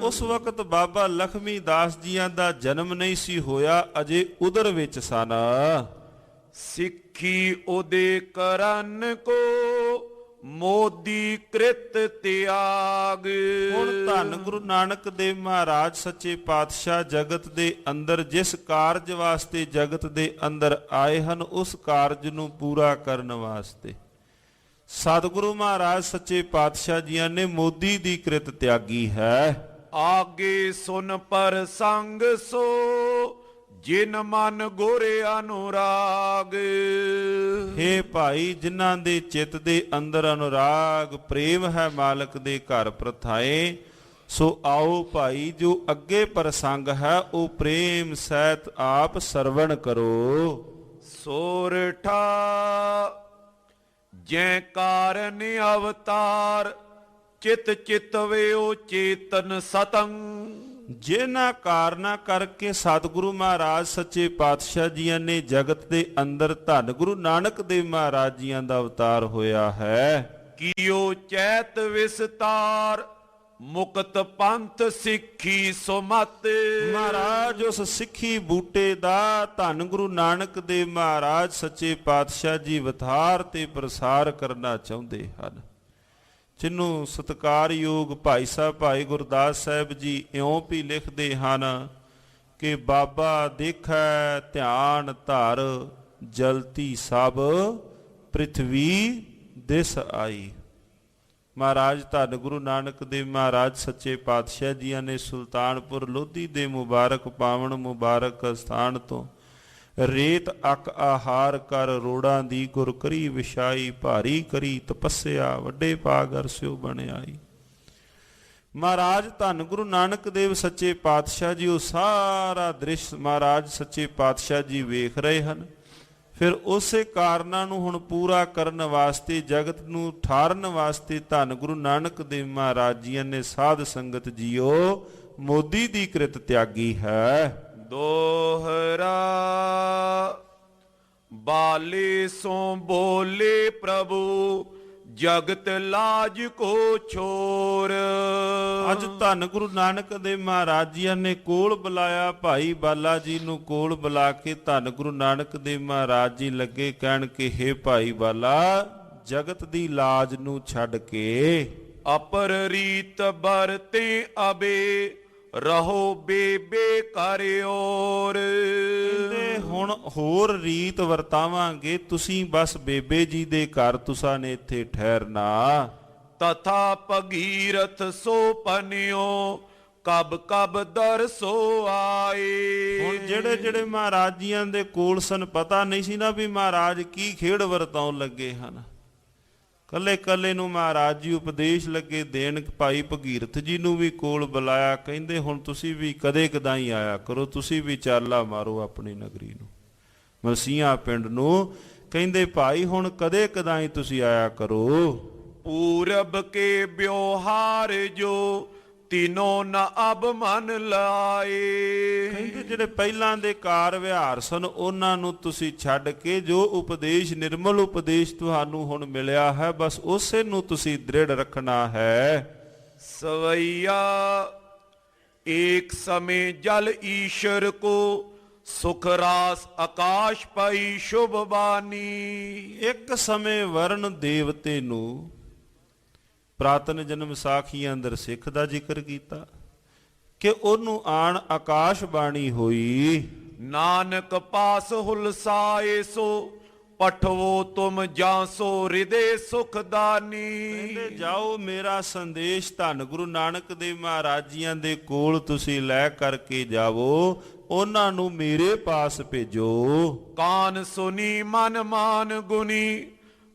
ਉਸ ਵਕਤ ਬਾਬਾ ਲਖਮੀ ਦਾਸ ਜੀਆਂ ਦਾ ਜਨਮ ਨਹੀਂ ਸੀ ਹੋਇਆ, ਅਜੇ ਉਦਰ ਵਿੱਚ ਸਨ। ਸਿੱਖੀ ਉਹਦੇ ਕਰਨ ਕੋ, ਮੋਦੀ ਕ੍ਰਿਤ ਤਿਆਗ। ਹੁਣ ਧੰਨ ਗੁਰੂ ਨਾਨਕ ਦੇਵ ਮਹਾਰਾਜ ਸੱਚੇ ਪਾਤਸ਼ਾਹ ਜਗਤ ਦੇ ਅੰਦਰ ਜਿਸ ਕਾਰਜ ਵਾਸਤੇ ਜਗਤ ਦੇ ਅੰਦਰ ਆਏ ਹਨ, ਉਸ ਕਾਰਜ ਨੂੰ ਪੂਰਾ ਕਰਨ ਵਾਸਤੇ ਸਤਿਗੁਰੂ ਮਹਾਰਾਜ ਸੱਚੇ ਪਾਤਸ਼ਾਹ ਜੀਆਂ ਨੇ ਮੋਦੀ ਦੀ ਕ੍ਰਿਤ ਤਿਆਗੀ ਹੈ। ਆਗੇ ਸੁਨ ਪਰ ਸੰਗ ਸੋ, ਜਿਨ ਮਨ ਗੁਰੇ ਅਨੁਰਾਗ। ਹੇ ਭਾਈ, ਜਿਨ੍ਹਾਂ ਦੇ ਚਿੱਤ ਦੇ ਅੰਦਰ ਅਨੁਰਾਗ ਪ੍ਰੇਮ ਹੈ ਮਾਲਕ ਦੇ ਘਰ ਪ੍ਰਥਾਏ, ਸੋ ਆਓ ਭਾਈ ਜੋ ਅੱਗੇ ਪ੍ਰਸੰਗ ਹੈ ਉਹ ਪ੍ਰੇਮ ਸਹਿਤ ਆਪ ਸਰਵਣ ਕਰੋ। ਸੋਰਠਾ ਜੈ ਕਾਰਨ ਅਵਤਾਰ, ਚਿਤ ਚਿਤਵਿਓ ਚੇਤਨ ਸਤੰ। ਜਿਨ੍ਹਾਂ ਕਾਰਨਾਂ ਕਰਕੇ ਸਤਿਗੁਰੂ ਮਹਾਰਾਜ ਸੱਚੇ ਪਾਤਸ਼ਾਹ ਜੀਆਂ ਨੇ ਜਗਤ ਦੇ ਅੰਦਰ ਧੰਨ ਗੁਰੂ ਨਾਨਕ ਦੇਵ ਮਹਾਰਾਜ ਜੀਆਂ ਦਾ ਅਵਤਾਰ ਹੋਇਆ ਹੈ। ਕੀਓ ਚੈਤ ਵਿਸਤਾਰ, ਮੁਕਤ ਪੰਥ ਸਿੱਖੀ ਸੁਮਤ। ਮਹਾਰਾਜ ਉਸ ਸਿੱਖੀ ਬੂਟੇ ਦਾ ਧੰਨ ਗੁਰੂ ਨਾਨਕ ਦੇਵ ਮਹਾਰਾਜ ਸੱਚੇ ਪਾਤਸ਼ਾਹ ਜੀ ਵਿਥਾਰ ਤੇ ਪ੍ਰਸਾਰ ਕਰਨਾ ਚਾਹੁੰਦੇ ਹਨ। ਜਿਹਨੂੰ ਸਤਿਕਾਰਯੋਗ ਭਾਈ ਸਾਹਿਬ ਭਾਈ ਗੁਰਦਾਸ ਸਾਹਿਬ ਜੀ ਇਉਂ ਵੀ ਲਿਖਦੇ ਹਨ ਕਿ ਬਾਬਾ ਦੇਖੈ ਧਿਆਨ ਧਰ, ਜਲਤੀ ਸਭ ਪ੍ਰਿਥਵੀ ਦਿਸ ਆਈ। ਮਹਾਰਾਜ ਧੰਨ ਗੁਰੂ ਨਾਨਕ ਦੇਵ ਮਹਾਰਾਜ ਸੱਚੇ ਪਾਤਸ਼ਾਹ ਜੀਆਂ ਨੇ ਸੁਲਤਾਨਪੁਰ ਲੋਧੀ ਦੇ ਮੁਬਾਰਕ ਪਾਵਨ ਮੁਬਾਰਕ ਸਥਾਨ ਤੋਂ ਰੇਤ ਅੱਕ ਆਹਾਰ ਕਰ ਰੋੜਾਂ ਦੀ ਗੁਰ ਕਰੀ ਵਿਛਾਈ, ਭਾਰੀ ਕਰੀ ਤਪੱਸਿਆ ਵੱਡੇ ਭਾਗ ਅਰਸਿਓ ਬਣ ਆਈ। ਮਹਾਰਾਜ ਧੰਨ ਗੁਰੂ ਨਾਨਕ ਦੇਵ ਸੱਚੇ ਪਾਤਸ਼ਾਹ ਜੀ ਉਹ ਸਾਰਾ ਦ੍ਰਿਸ਼ ਮਹਾਰਾਜ ਸੱਚੇ ਪਾਤਸ਼ਾਹ ਜੀ ਵੇਖ ਰਹੇ ਹਨ। ਫਿਰ ਉਸੇ ਕਾਰਨਾਂ ਨੂੰ ਹੁਣ ਪੂਰਾ ਕਰਨ ਵਾਸਤੇ, ਜਗਤ ਨੂੰ ਠਾਰਨ ਵਾਸਤੇ ਧੰਨ ਗੁਰੂ ਨਾਨਕ ਦੇਵ ਮਹਾਰਾਜ ਜੀਆਂ ਨੇ ਸਾਧ ਸੰਗਤ ਜੀਓ ਮੋਦੀ ਦੀ ਕ੍ਰਿਤ ਤਿਆਗੀ ਹੈ। ਦੋਹਰਾ ਬਾਲੇ ਸੋ ਬੋਲੇ ਪ੍ਰਭੂ, ਜਗਤ ਲਾਜ ਕੋ ਛੋਰ। ਅੱਜ ਧੰਨ ਗੁਰੂ ਨਾਨਕ ਦੇਵ ਮਹਾਰਾਜ ਜੀ ਨੇ ਕੋਲ ਬੁਲਾਇਆ ਭਾਈ ਬਾਲਾ ਜੀ ਨੂੰ। ਕੋਲ ਬੁਲਾ ਕੇ ਧੰਨ ਗੁਰੂ ਨਾਨਕ ਦੇਵ ਮਹਾਰਾਜ ਜੀ ਲੱਗੇ ਕਹਿਣ ਕਿ ਹੇ ਭਾਈ ਬਾਲਾ, ਜਗਤ ਦੀ ਲਾਜ ਨੂੰ ਛੱਡ ਕੇ ਅਪਰ ਰੀਤ ਬਰਤੇ ਅਬੇ ਰਹੋ ਬੇਬੇ ਕਰਿਓਰ। ਕਹਿੰਦੇ ਹੁਣ ਹੋਰ ਰੀਤ ਵਰਤਾਵਾਂਗੇ, ਤੁਸੀਂ ਬਸ ਬੇਬੇ ਜੀ ਦੇ ਘਰ ਤੁਸਾਂ ਨੇ ਇੱਥੇ ਠਹਿਰਨਾ। ਤਥਾ ਭਗੀਰਥ ਸੋ ਪਨਿਓ ਕਬ ਕਬ ਦਰਸੋ ਆਏ। ਹੁਣ ਜਿਹੜੇ ਜਿਹੜੇ ਮਹਾਰਾਜ ਜੀਆਂ ਦੇ ਕੋਲ ਸਨ, ਪਤਾ ਨਹੀਂ ਸੀ ਨਾ ਵੀ ਮਹਾਰਾਜ ਕੀ ਖੇਡ ਵਰਤਾਉਣ ਲੱਗੇ ਹਨ। ਕੱਲੇ ਕੱਲੇ ਨੂੰ ਮਹਾਰਾਜ ਜੀ ਉਪਦੇਸ਼ ਲੱਗੇ ਦੇਣ। ਭਾਈ ਭਗੀਰਥ ਜੀ ਨੂੰ ਵੀ ਕੋਲ ਬੁਲਾਇਆ, ਕਹਿੰਦੇ ਹੁਣ ਤੁਸੀਂ ਵੀ ਕਦੇ ਕਦਾਈ ਆਇਆ ਕਰੋ, ਤੁਸੀਂ ਵੀ ਚਾਲਾ ਮਾਰੋ ਆਪਣੀ ਨਗਰੀ ਨੂੰ, ਮਲਸੀਆਂ ਪਿੰਡ ਨੂੰ। ਕਹਿੰਦੇ ਭਾਈ ਹੁਣ ਕਦੇ ਕਦਾਈ ਤੁਸੀਂ ਆਇਆ ਕਰੋ। ਪੂਰਬ ਕੇ ਵਿਵਹਾਰ ਜੋ ਤਿਨੋ ਨ ਅਬ ਮਨ ਲਾਏ। ਕਹਿੰਦੇ ਜਿਹੜੇ ਪਹਿਲਾਂ ਦੇ ਕਾਰ ਵਿਹਾਰ ਸਨ ਉਹਨਾਂ ਨੂੰ ਤੁਸੀਂ ਛੱਡ ਕੇ ਜੋ ਉਪਦੇਸ਼, ਨਿਰਮਲ ਉਪਦੇਸ਼ ਤੁਹਾਨੂੰ ਹੁਣ ਮਿਲਿਆ ਹੈ, ਬਸ ਉਸੇ ਨੂੰ ਤੁਸੀਂ ਦ੍ਰਿੜ ਰੱਖਣਾ ਹੈ। ਸਵਈਆ ਏਕ ਸਮੇਂ ਜਲ ਈਸ਼ਰ ਕੋ ਸੁਖ ਰਾਸ ਆਕਾਸ਼ ਪਾਈ ਸ਼ੁਭ ਬਾਨੀ। ਇੱਕ ਸਮੇਂ ਵਰਨ ਦੇਵਤੇ ਨੂੰ ਪ੍ਰਾਤਨ ਜਨਮ ਸਾਖੀਆਂ ਅੰਦਰ ਸਿੱਖ ਦਾ ਜ਼ਿਕਰ ਕੀਤਾ ਕਿ ਉਹਨੂੰ ਆਣ ਆਕਾਸ਼ ਬਾਣੀ ਹੋਈ। ਨਾਨਕ ਪਾਸ ਹੁਲਸਾਏ ਸੋ ਪਠਵੋ ਤੁਮ ਜਾਂਸੋ ਹਿਰਦੇ ਸੁਖ ਦਾਨੀ। ਕਹਿੰਦੇ ਜਾਓ ਮੇਰਾ ਸੰਦੇਸ਼ ਧੰਨ ਗੁਰੂ ਨਾਨਕ ਦੇਵ ਮਹਾਰਾਜ ਜੀਆਂ ਦੇ ਕੋਲ ਤੁਸੀਂ ਲੈ ਕਰਕੇ ਜਾਵੋ, ਉਹਨਾਂ ਨੂੰ ਮੇਰੇ ਪਾਸ ਭੇਜੋ। ਕਾਨ ਸੁਨੀ ਮਨ ਮਾਨ ਗੁਨੀ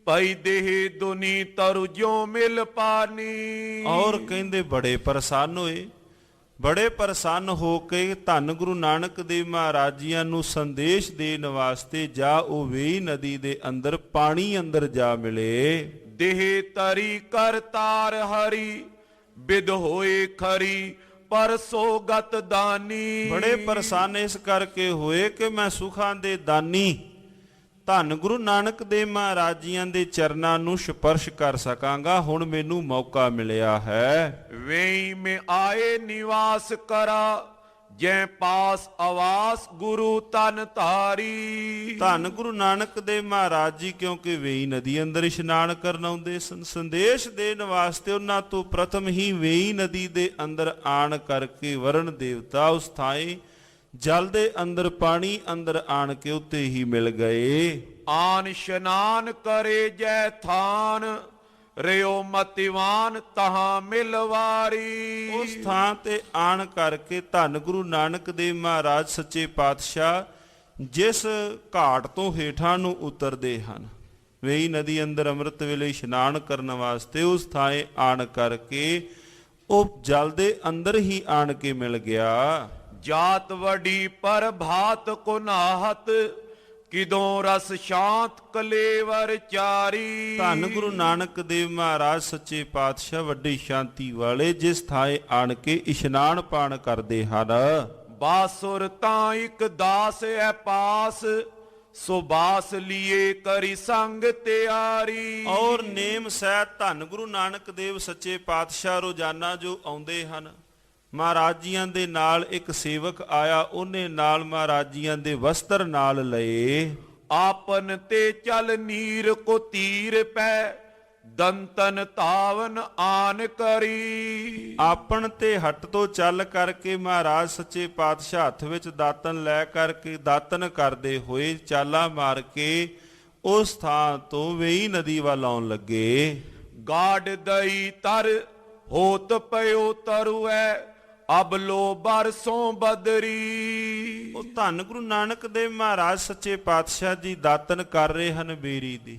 ਪਈ ਦੇਹ ਦੁਨੀ ਤਰੁ ਜਿਉ ਮਿਲ ਪਾਨੀ। ਔਰ ਕਹਿੰਦੇ ਬੜੇ ਪ੍ਰਸੰਨ ਹੋਏ, ਬੜੇ ਪ੍ਰਸੰਨ ਹੋ ਕੇ ਧੰਨ ਗੁਰੂ ਨਾਨਕ ਦੇਵ ਮਹਾਰਾਜ ਜੀਆਂ ਨੂੰ ਸੰਦੇਸ਼ ਦੇਣ ਵਾਸਤੇ ਜਾ ਉਹ ਵੇਈ ਨਦੀ ਦੇ ਅੰਦਰ ਪਾਣੀ ਅੰਦਰ ਜਾ ਮਿਲੇ। ਦੇਹ ਤਰੀ ਕਰ ਤਾਰ ਹਰੀ ਬਿਦ ਹੋਏ ਖਰੀ ਪਰਸੋ ਗਤ ਦਾਨੀ। ਬੜੇ ਪ੍ਰਸੰਨ ਇਸ ਕਰਕੇ ਹੋਏ ਕਿ ਮੈਂ ਸੁਖਾਂ ਦੇ ਦਾਨੀ ਧੰਨ ਗੁਰੂ ਨਾਨਕ ਦੇਵ ਮਹਾਰਾਜ ਜੀਆਂ ਦੇ ਚਰਨਾਂ ਨੂੰ ਸਪਰਸ਼ ਕਰ ਸਕਾਂਗਾ, ਹੁਣ ਮੈਨੂੰ ਮੌਕਾ ਮਿਲਿਆ ਹੈ। ਵੇਈ ਮੈਂ ਆਏ ਨਿਵਾਸ ਕਰਾ ਜੈ ਪਾਸ ਆਵਾਸ ਗੁਰੂ ਤਨ ਧਾਰੀ। ਧੰਨ ਗੁਰੂ ਨਾਨਕ ਦੇਵ ਮਹਾਰਾਜ ਜੀ ਕਿਉਂਕਿ ਵੇਈ ਨਦੀ ਅੰਦਰ ਇਸ਼ਨਾਨ ਕਰਨ ਆਉਂਦੇ ਸਨ, ਸੰਦੇਸ਼ ਦੇਣ ਵਾਸਤੇ ਉਹਨਾਂ ਤੋਂ ਪ੍ਰਥਮ ਹੀ ਵੇਈ ਨਦੀ ਦੇ ਅੰਦਰ ਆਣ ਕਰਕੇ ਵਰਣ ਦੇਵਤਾ ਉਸ ਥਾਂ ਜਲ ਦੇ ਅੰਦਰ ਪਾਣੀ ਅੰਦਰ ਆਣ ਕੇ ਉੱਤੇ ਹੀ ਮਿਲ ਗਏ। ਆਨ ਇਸ਼ਨਾਨ ਕਰੇ ਜੈ ਥਾਨ ਰਿਓ ਮਤਿਵਾਨ ਤਹਾਂ ਮਿਲਵਾਰੀ। ਉਸ ਥਾਂ ਤੇ ਆਣ ਕਰਕੇ ਧੰਨ ਗੁਰੂ ਨਾਨਕ ਦੇਵ ਮਹਾਰਾਜ ਸੱਚੇ ਪਾਤਸ਼ਾਹ ਜਿਸ ਘਾਟ ਤੋਂ ਹੇਠਾਂ ਨੂੰ ਉਤਰਦੇ ਹਨ, ਵੇਈ ਨਦੀ ਅੰਦਰ ਅੰਮ੍ਰਿਤ ਵੇਲੇ ਇਸ਼ਨਾਨ ਕਰਨ ਵਾਸਤੇ ਉਸ ਥਾਂ ਆਣ ਕਰਕੇ ਉਹ ਜਲ ਦੇ ਅੰਦਰ ਹੀ ਆਣ ਕੇ ਮਿਲ ਗਿਆ। ਜਾਤ ਵਡੀ ਪਰ ਭਾਤ ਕੋ ਨਾਹਤ ਕਿਦੋਂ ਰਸ ਸ਼ਾਂਤ ਕਲੇਵਰ ਚਾਰੀ। ਧੰਨ ਗੁਰੂ ਨਾਨਕ ਦੇਵ ਮਹਾਰਾਜ ਸੱਚੇ ਪਾਤਸ਼ਾਹ ਵੱਡੀ ਸ਼ਾਂਤੀ ਵਾਲੇ ਜਿਸ ਥਾਂ ਆਣ ਕੇ ਇਸ਼ਨਾਨ ਪਾਣ ਕਰਦੇ ਹਨ। ਬਾਸੁਰ ਤਾਂ ਇੱਕ ਦਾਸ ਐ ਪਾਸ ਸੋ ਬਾਸ ਲੀਏ ਕਰੀ ਸੰਗ ਤਿਆਰੀ। ਔਰ ਨੇਮ ਸਹਿਤ ਧੰਨ ਗੁਰੂ ਨਾਨਕ ਦੇਵ ਸੱਚੇ ਪਾਤਸ਼ਾਹ ਰੋਜ਼ਾਨਾ ਜੋ ਆਉਂਦੇ ਹਨ, ਮਹਾਰਾਜ ਜੀਆਂ ਦੇ ਨਾਲ ਇੱਕ ਸੇਵਕ ਆਇਆ, ਉਹਨੇ ਨਾਲ ਮਹਾਰਾਜ ਜੀਆਂ ਦੇ ਵਸਤਰ ਨਾਲ ਲਏ। ਆਪਨ ਤੇ ਚਲ ਨੀਰ ਕੋ ਤੀਰ ਪੈ ਦੰਤਨ ਧਾਵਨ ਆਨ ਕਰੀ। ਆਪਨ ਤੇ ਹੱਟ ਤੋਂ ਚੱਲ ਕਰਕੇ ਮਹਾਰਾਜ ਸੱਚੇ ਪਾਤਸ਼ਾਹ ਹੱਥ ਵਿੱਚ ਦਾਤਨ ਲੈ ਕਰਕੇ ਦਾਤਨ ਕਰਦੇ ਹੋਏ ਚਾਲਾ ਮਾਰ ਕੇ ਉਸ ਥਾਂ ਤੋਂ ਵੇਈ ਨਦੀ ਵੱਲ ਆਉਣ ਲੱਗੇ। ਗਾਡ ਦਈ ਤਰ ਹੋਤ ਪਇਓ ਤਰੁਐ ਅਬ ਲੋ ਬਰਸੋਂ ਬਦਰੀ। ਉਹ ਧੰਨ ਗੁਰੂ ਨਾਨਕ ਦੇਵ ਮਹਾਰਾਜ ਸੱਚੇ ਪਾਤਸ਼ਾਹ ਜੀ ਦਾਤਨ ਕਰ ਰਹੇ ਹਨ ਬੇਰੀ ਦੀ।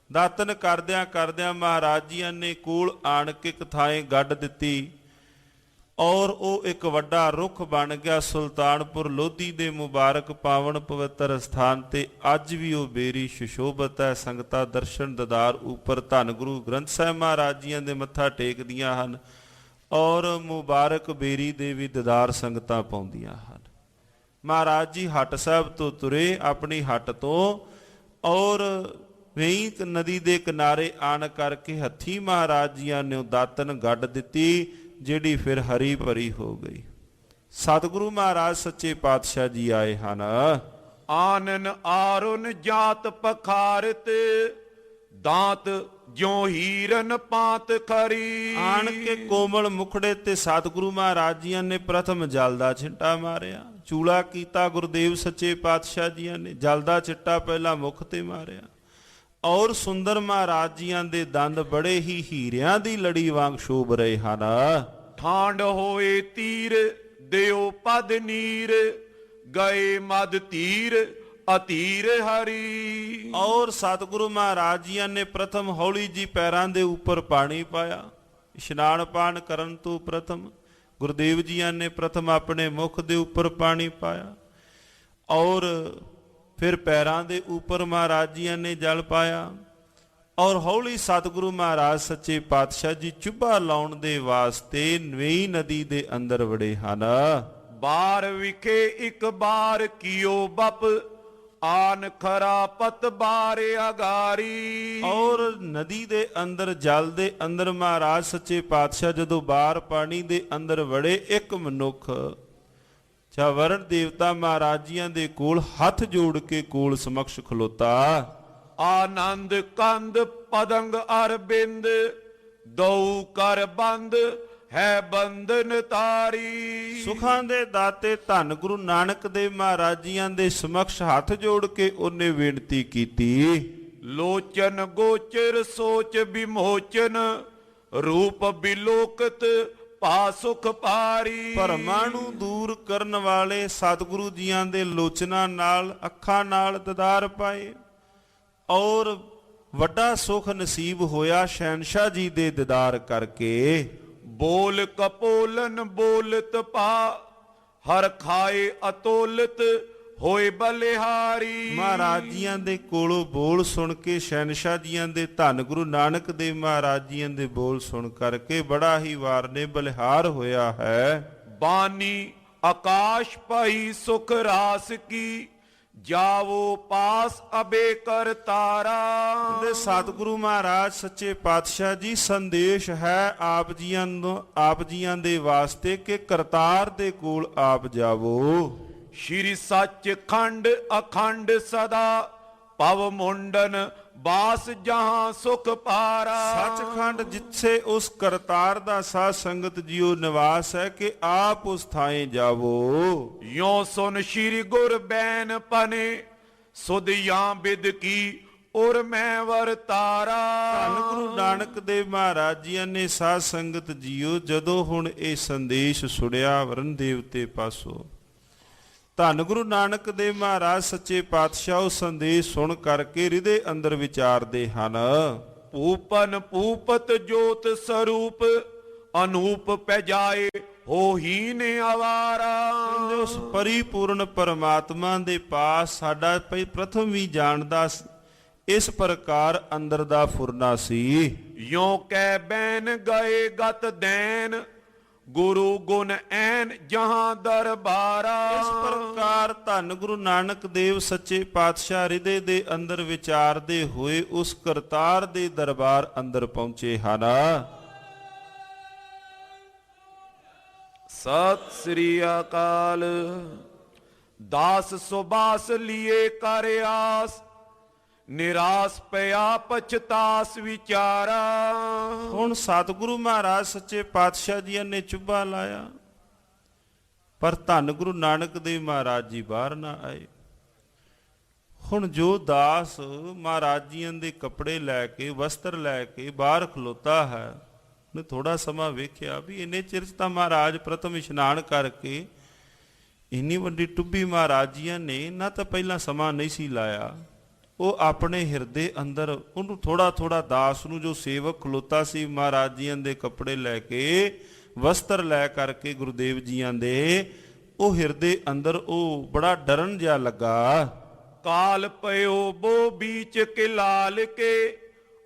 ਦਾਤਨ ਕਰਦਿਆਂ ਕਰਦਿਆਂ ਮਹਾਰਾਜ ਜੀਆਂ ਨੇ ਕੋਲ ਆਣ ਕੇ ਇੱਕ ਥਾਂ ਗੱਡ ਦਿੱਤੀ ਔਰ ਉਹ ਇੱਕ ਵੱਡਾ ਰੁੱਖ ਬਣ ਗਿਆ। ਸੁਲਤਾਨਪੁਰ ਲੋਧੀ ਦੇ ਮੁਬਾਰਕ ਪਾਵਨ ਪਵਿੱਤਰ ਸਥਾਨ ਤੇ ਅੱਜ ਵੀ ਉਹ ਬੇਰੀ ਸੁਸ਼ੋਭਤ ਹੈ। ਸੰਗਤਾਂ ਦਰਸ਼ਨ ਦਦਾਰ ਉੱਪਰ ਧੰਨ ਗੁਰੂ ਗ੍ਰੰਥ ਸਾਹਿਬ ਮਹਾਰਾਜ ਜੀਆਂ ਦੇ ਮੱਥਾ ਟੇਕਦੀਆਂ ਹਨ ਔਰ ਮੁਬਾਰਕ ਬੇਰੀ ਦੇ ਵੀ ਦਦਾਰ ਸੰਗਤਾਂ ਪਾਉਂਦੀਆਂ ਹਨ। ਮਹਾਰਾਜ ਜੀ ਹੱਟ ਸਾਹਿਬ ਤੋਂ ਤੁਰੇ ਆਪਣੀ ਹੱਟ ਤੋਂ ਔਰ ਵੇਈ ਨਦੀ ਦੇ ਕਿਨਾਰੇ ਆਣ ਕਰਕੇ ਹੱਥੀ ਮਹਾਰਾਜ ਜੀਆਂ ਨੇ ਦਾਤਨ ਗੱਡ ਦਿੱਤੀ। ਜਿਹੜੀ ਫਿਰ ਹਰੀ ਭਰੀ ਹੋ ਗਈ। ਸਤਿਗੁਰੂ ਮਹਾਰਾਜ ਸੱਚੇ ਪਾਤਸ਼ਾਹ ਜੀ ਆਏ ਹਨ। ਆਨਨ ਆਰੁਨ ਜਾਤ ਪਖਾਰਤ, ਦਾਂਤ ਜਿਉ ਹੀਰਨ ਪਾਤ ਖਰੀ। ਆਣ ਕੇ ਕੋਮਲ ਮੁਖੜੇ ਤੇ ਸਤਿਗੁਰੂ ਮਹਾਰਾਜ ਜੀਆਂ ਨੇ ਪ੍ਰਥਮ ਜਲ ਦਾ ਛਿੰਟਾ ਮਾਰਿਆ। ਚੂਲਾ ਕੀਤਾ ਗੁਰਦੇਵ ਸੱਚੇ ਪਾਤਸ਼ਾਹ ਜੀਆਂ ਨੇ, ਜਲ ਦਾ ਛਿੱਟਾ ਪਹਿਲਾਂ ਮੁਖ ਤੇ ਮਾਰਿਆ। ਔਰ ਸੁੰਦਰ ਮਹਾਰਾਜ ਜੀਆਂ ਦੇ ਦੰਦ ਬੜੇ ਹੀ ਹੀਰਿਆਂ ਦੀ ਲੜੀ ਵਾਂਗ ਸ਼ੋਭ ਰਹੇ ਹਨ। ਠਾਂਡ ਹੋਏ ਤੀਰ ਦਿਓ ਪਦ ਨੀਰ, ਗਏ ਮਦ ਤੀਰ ਅਤੀਰ ਹਰੀ। ਔਰ ਸਤਿਗੁਰੂ ਮਹਾਰਾਜ ਜੀਆਂ ਨੇ ਪ੍ਰਥਮ ਹੌਲੀ ਜੀ ਪੈਰਾਂ ਦੇ ਉੱਪਰ ਪਾਣੀ ਪਾਇਆ। ਇਸ਼ਨਾਨ ਪਾਨ ਕਰਨ ਤੋਂ ਪ੍ਰਥਮ ਗੁਰਦੇਵ ਜੀਆਂ ਨੇ ਪ੍ਰਥਮ ਆਪਣੇ ਮੁਖ ਦੇ ਉੱਪਰ ਪਾਣੀ ਪਾਇਆ ਔਰ ਫਿਰ ਪੈਰਾਂ ਦੇ ਉੱਪਰ ਮਹਾਰਾਜ ਜੀਆਂ ਨੇ ਜਲ ਪਾਇਆ ਔਰ ਹੌਲੀ ਸਤਿਗੁਰੂ ਮਹਾਰਾਜ ਸੱਚੇ ਪਾਤਸ਼ਾਹ ਜੀ ਚੁੱਭਾ ਲਾਉਣ ਦੇ ਵਾਸਤੇ ਨਵੇਈ ਨਦੀ ਦੇ ਅੰਦਰ ਵੜੇ ਹਨ। ਬਾਰ ਵਿਖੇ ਇੱਕ ਬਾਰ ਕੀਓ ਬਪ, ਆਨ ਖਰਾ ਪਤ ਬਾਰੇ ਅਗਾਰੀ। ਔਰ ਨਦੀ ਦੇ ਅੰਦਰ ਜਲ ਦੇ ਅੰਦਰ ਮਹਾਰਾਜ ਸੱਚੇ ਪਾਤਸ਼ਾਹ ਜਦੋਂ ਬਾਹਰ ਪਾਣੀ ਦੇ ਅੰਦਰ ਵੜੇ, ਇੱਕ ਮਨੁੱਖ ਵਰਨ ਦੇਵਤਾ ਮਹਾਰਾਜ ਜੀਆਂ ਦੇ ਕੋਲ ਹੱਥ ਜੋੜ ਕੇ ਕੋਲ ਸਮਕਸ਼ ਖਲੋਤਾ। ਆਨੰਦ ਕੰਦ ਪਦੰਗ ਅਰਬਿੰਦ, ਦਉ ਕਰ ਬੰਦ ਹੈ ਬੰਧਨ ਤਾਰੀ। ਸੁਖਾਂ ਦੇ ਦਾਤੇ ਧੰਨ ਗੁਰੂ ਨਾਨਕ ਦੇਵ ਮਹਾਰਾਜ ਜੀਆਂ ਦੇ ਸਮਕਸ਼ ਹੱਥ ਜੋੜ ਕੇ ਉਹਨੇ ਬੇਨਤੀ ਕੀਤੀ। ਲੋਚਨ ਗੋਚਰ ਸੋਚ ਵਿਮੋਚਨ, ਰੂਪ ਬਿਲੋਕਤ ਭਾ ਸੁਖ ਪਾਰੀ। ਭਰਮਾਂ ਨੂੰ ਦੂਰ ਕਰਨ ਵਾਲੇ ਸਤਿਗੁਰੂ ਜੀਆਂ ਦੇ ਲੋਚਨਾਂ ਨਾਲ, ਅੱਖਾਂ ਨਾਲ ਦੀਦਾਰ ਪਾਏ ਔਰ ਵੱਡਾ ਸੁਖ ਨਸੀਬ ਹੋਇਆ ਸ਼ਹਿਨशाह ਜੀ ਦੇ ਦੀਦਾਰ ਕਰਕੇ। ਬੋਲ ਕਪੋਲਨ ਬੋਲਤ ਪਾ, ਹਰ ਖਾਏ ਅਤੋਲਤ ਹੋਏ ਬਲਿਹਾਰੀ। ਮਹਾਰਾਜ ਜੀਆਂ ਦੇ ਕੋਲੋਂ ਬੋਲ ਸੁਣ ਕੇ ਸ਼ਹਿਨशाह ਜੀਆਂ ਦੇ ਧੰਨ ਗੁਰੂ ਨਾਨਕ ਦੇਵ ਮਹਾਰਾਜ ਜੀਆਂ ਦੇ ਬੋਲ ਸੁਣ ਕਰਕੇ ਬੜਾ ਹੀ ਵਾਰ ਨੇ ਬਲਿਹਾਰ ਹੋਇਆ ਹੈ। ਬਾਨੀ ਆਕਾਸ਼ ਪਈ ਸੁਖ ਰਾਸ ਕੀ, ਜਾਵੋ ਪਾਸ ਅਬੇ ਕਰ ਤਾਰਾ। ਤੇ ਸਤਿਗੁਰੂ ਮਹਾਰਾਜ ਸੱਚੇ ਪਾਤਸ਼ਾਹ ਜੀ ਸੰਦੇਸ਼ ਹੈ ਆਪ ਜੀਆਂ ਦੇ ਵਾਸਤੇ ਕਿ ਕਰਤਾਰ ਦੇ ਕੋਲ ਆਪ ਜਾਵੋ। ਸ਼੍ਰੀ ਸੱਚ ਖੰਡ ਅਖੰਡ ਸਦਾ, ਪਵ ਮੁੰਡਨ ਬਾਸ ਜਹਾਂ ਸੁਖ ਪਾਰਾ। ਸੱਚਖੰਡ ਜਿੱਥੇ ਉਸ ਕਰਤਾਰ ਦਾ ਸਾਧ ਸੰਗਤ ਜੀਓ ਨਿਵਾਸ ਹੈ ਕਿ ਆਪ ਉਸ ਥਾਂ ਜਾਵੋ। ਯੋ ਸੁਨ ਸ਼੍ਰੀ ਗੁਰ ਬੈਨ ਪਨੇ, ਸੁਧ ਜਾਂ ਬਿਦ ਕੀ ਔਰ ਮੈਂ ਵਰਤਾਰਾ। ਧੰਨ ਗੁਰੂ ਨਾਨਕ ਦੇਵ ਮਹਾਰਾਜ ਜੀਆਂ ਨੇ ਸਾਧ ਸੰਗਤ ਜੀਓ ਜਦੋਂ ਹੁਣ ਇਹ ਸੰਦੇਸ਼ ਸੁਣਿਆ ਵਰਨ ਦੇਵਤੇ ਪਾਸੋਂ, ਧੰਨ ਗੁਰੂ ਨਾਨਕ ਦੇਵ ਮਹਾਰਾਜ ਸੱਚੇ ਪਾਤਸ਼ਾਹ ਉਹ ਸੰਦੇਸ਼ ਸੁਣ ਕਰਕੇ ਹਿਰਦੇ ਅੰਦਰ ਵਿਚਾਰਦੇ ਹਨ। ਭੂਪਨ ਭੂਪਤ ਜੋਤ ਸਰੂਪ, ਅਨੂਪ ਪੈ ਜਾਏ ਹੋ ਹੀਨ ਅਵਾਰਾ। ਉਸ ਪਰਿਪੂਰਨ ਪਰਮਾਤਮਾ ਦੇ ਪਾਸ ਸਾਡਾ ਪ੍ਰਥਮ ਵੀ ਜਾਣਦਾ ਇਸ ਪ੍ਰਕਾਰ ਅੰਦਰ ਦਾ ਫੁਰਨਾ ਸੀ। ਯੋਂ ਕਹਿ ਬੈਨ ਗਏ ਗਤ ਦੈਨ, ਗੁਰੂ ਗੁਣ ਐਨ ਜਹਾਂ ਦਰਬਾਰਾ। ਇਸ ਪ੍ਰਕਾਰ ਧੰਨ ਗੁਰੂ ਨਾਨਕ ਦੇਵ ਸੱਚੇ ਪਾਤਸ਼ਾਹ ਹਿਰਦੇ ਦੇ ਅੰਦਰ ਵਿਚਾਰਦੇ ਹੋਏ ਉਸ ਕਰਤਾਰ ਦੇ ਦਰਬਾਰ ਅੰਦਰ ਪਹੁੰਚੇ ਹਨ। ਸਤਿ ਸ੍ਰੀ ਅਕਾਲ। ਦਾਸ ਸੁਬਾਸ ਲੀਏ ਕਰ ਆਸ, ਨਿਰਾਸ ਪਿਆ ਪਛਤਾਸ ਵਿਚਾਰਾ। ਹੁਣ ਸਤਿਗੁਰੂ ਮਹਾਰਾਜ ਸੱਚੇ ਪਾਤਸ਼ਾਹ ਜੀ ਨੇ ਚੁੱਭਾ ਲਾਇਆ ਪਰ ਧੰਨ ਗੁਰੂ ਨਾਨਕ ਦੇਵ ਮਹਾਰਾਜ ਜੀ ਬਾਹਰ ਨਾ ਆਏ। ਹੁਣ ਜੋ ਦਾਸ ਮਹਾਰਾਜ ਜੀਆਂ ਦੇ ਕੱਪੜੇ ਲੈ ਕੇ ਵਸਤਰ ਲੈ ਕੇ ਬਾਹਰ ਖਲੋਤਾ ਹੈ, ਉਹਨੇ ਥੋੜਾ ਸਮਾਂ ਵੇਖਿਆ ਵੀ ਇੰਨੇ ਚਿਰ 'ਚ ਤਾਂ ਮਹਾਰਾਜ ਪ੍ਰਥਮ ਇਸ਼ਨਾਨ ਕਰਕੇ ਇੰਨੀ ਵੱਡੀ ਟੁੱਬੀ ਮਹਾਰਾਜ ਜੀਆਂ ਨੇ ਨਾ ਤਾਂ ਪਹਿਲਾਂ ਸਮਾਂ ਨਹੀਂ ਸੀ ਲਾਇਆ। ਉਹ ਆਪਣੇ ਹਿਰਦੇ ਅੰਦਰ ਉਹਨੂੰ ਥੋੜਾ ਦਾਸ ਨੂੰ ਜੋ ਸੇਵਕ ਖਲੋਤਾ ਸੀ ਮਹਾਰਾਜ ਜੀਆਂ ਦੇ ਕੱਪੜੇ ਲੈ ਕੇ ਵਸਤਰ ਲੈ ਕਰਕੇ ਗੁਰਦੇਵ ਜੀਆਂ ਦੇ, ਉਹ ਹਿਰਦੇ ਅੰਦਰ ਉਹ ਬੜਾ ਡਰਨ ਜਿਹਾ ਲੱਗਾ। ਕਾਲ ਪਇਓ ਬੋ ਬੀਚ ਕਿਲਾਲ ਕੇ,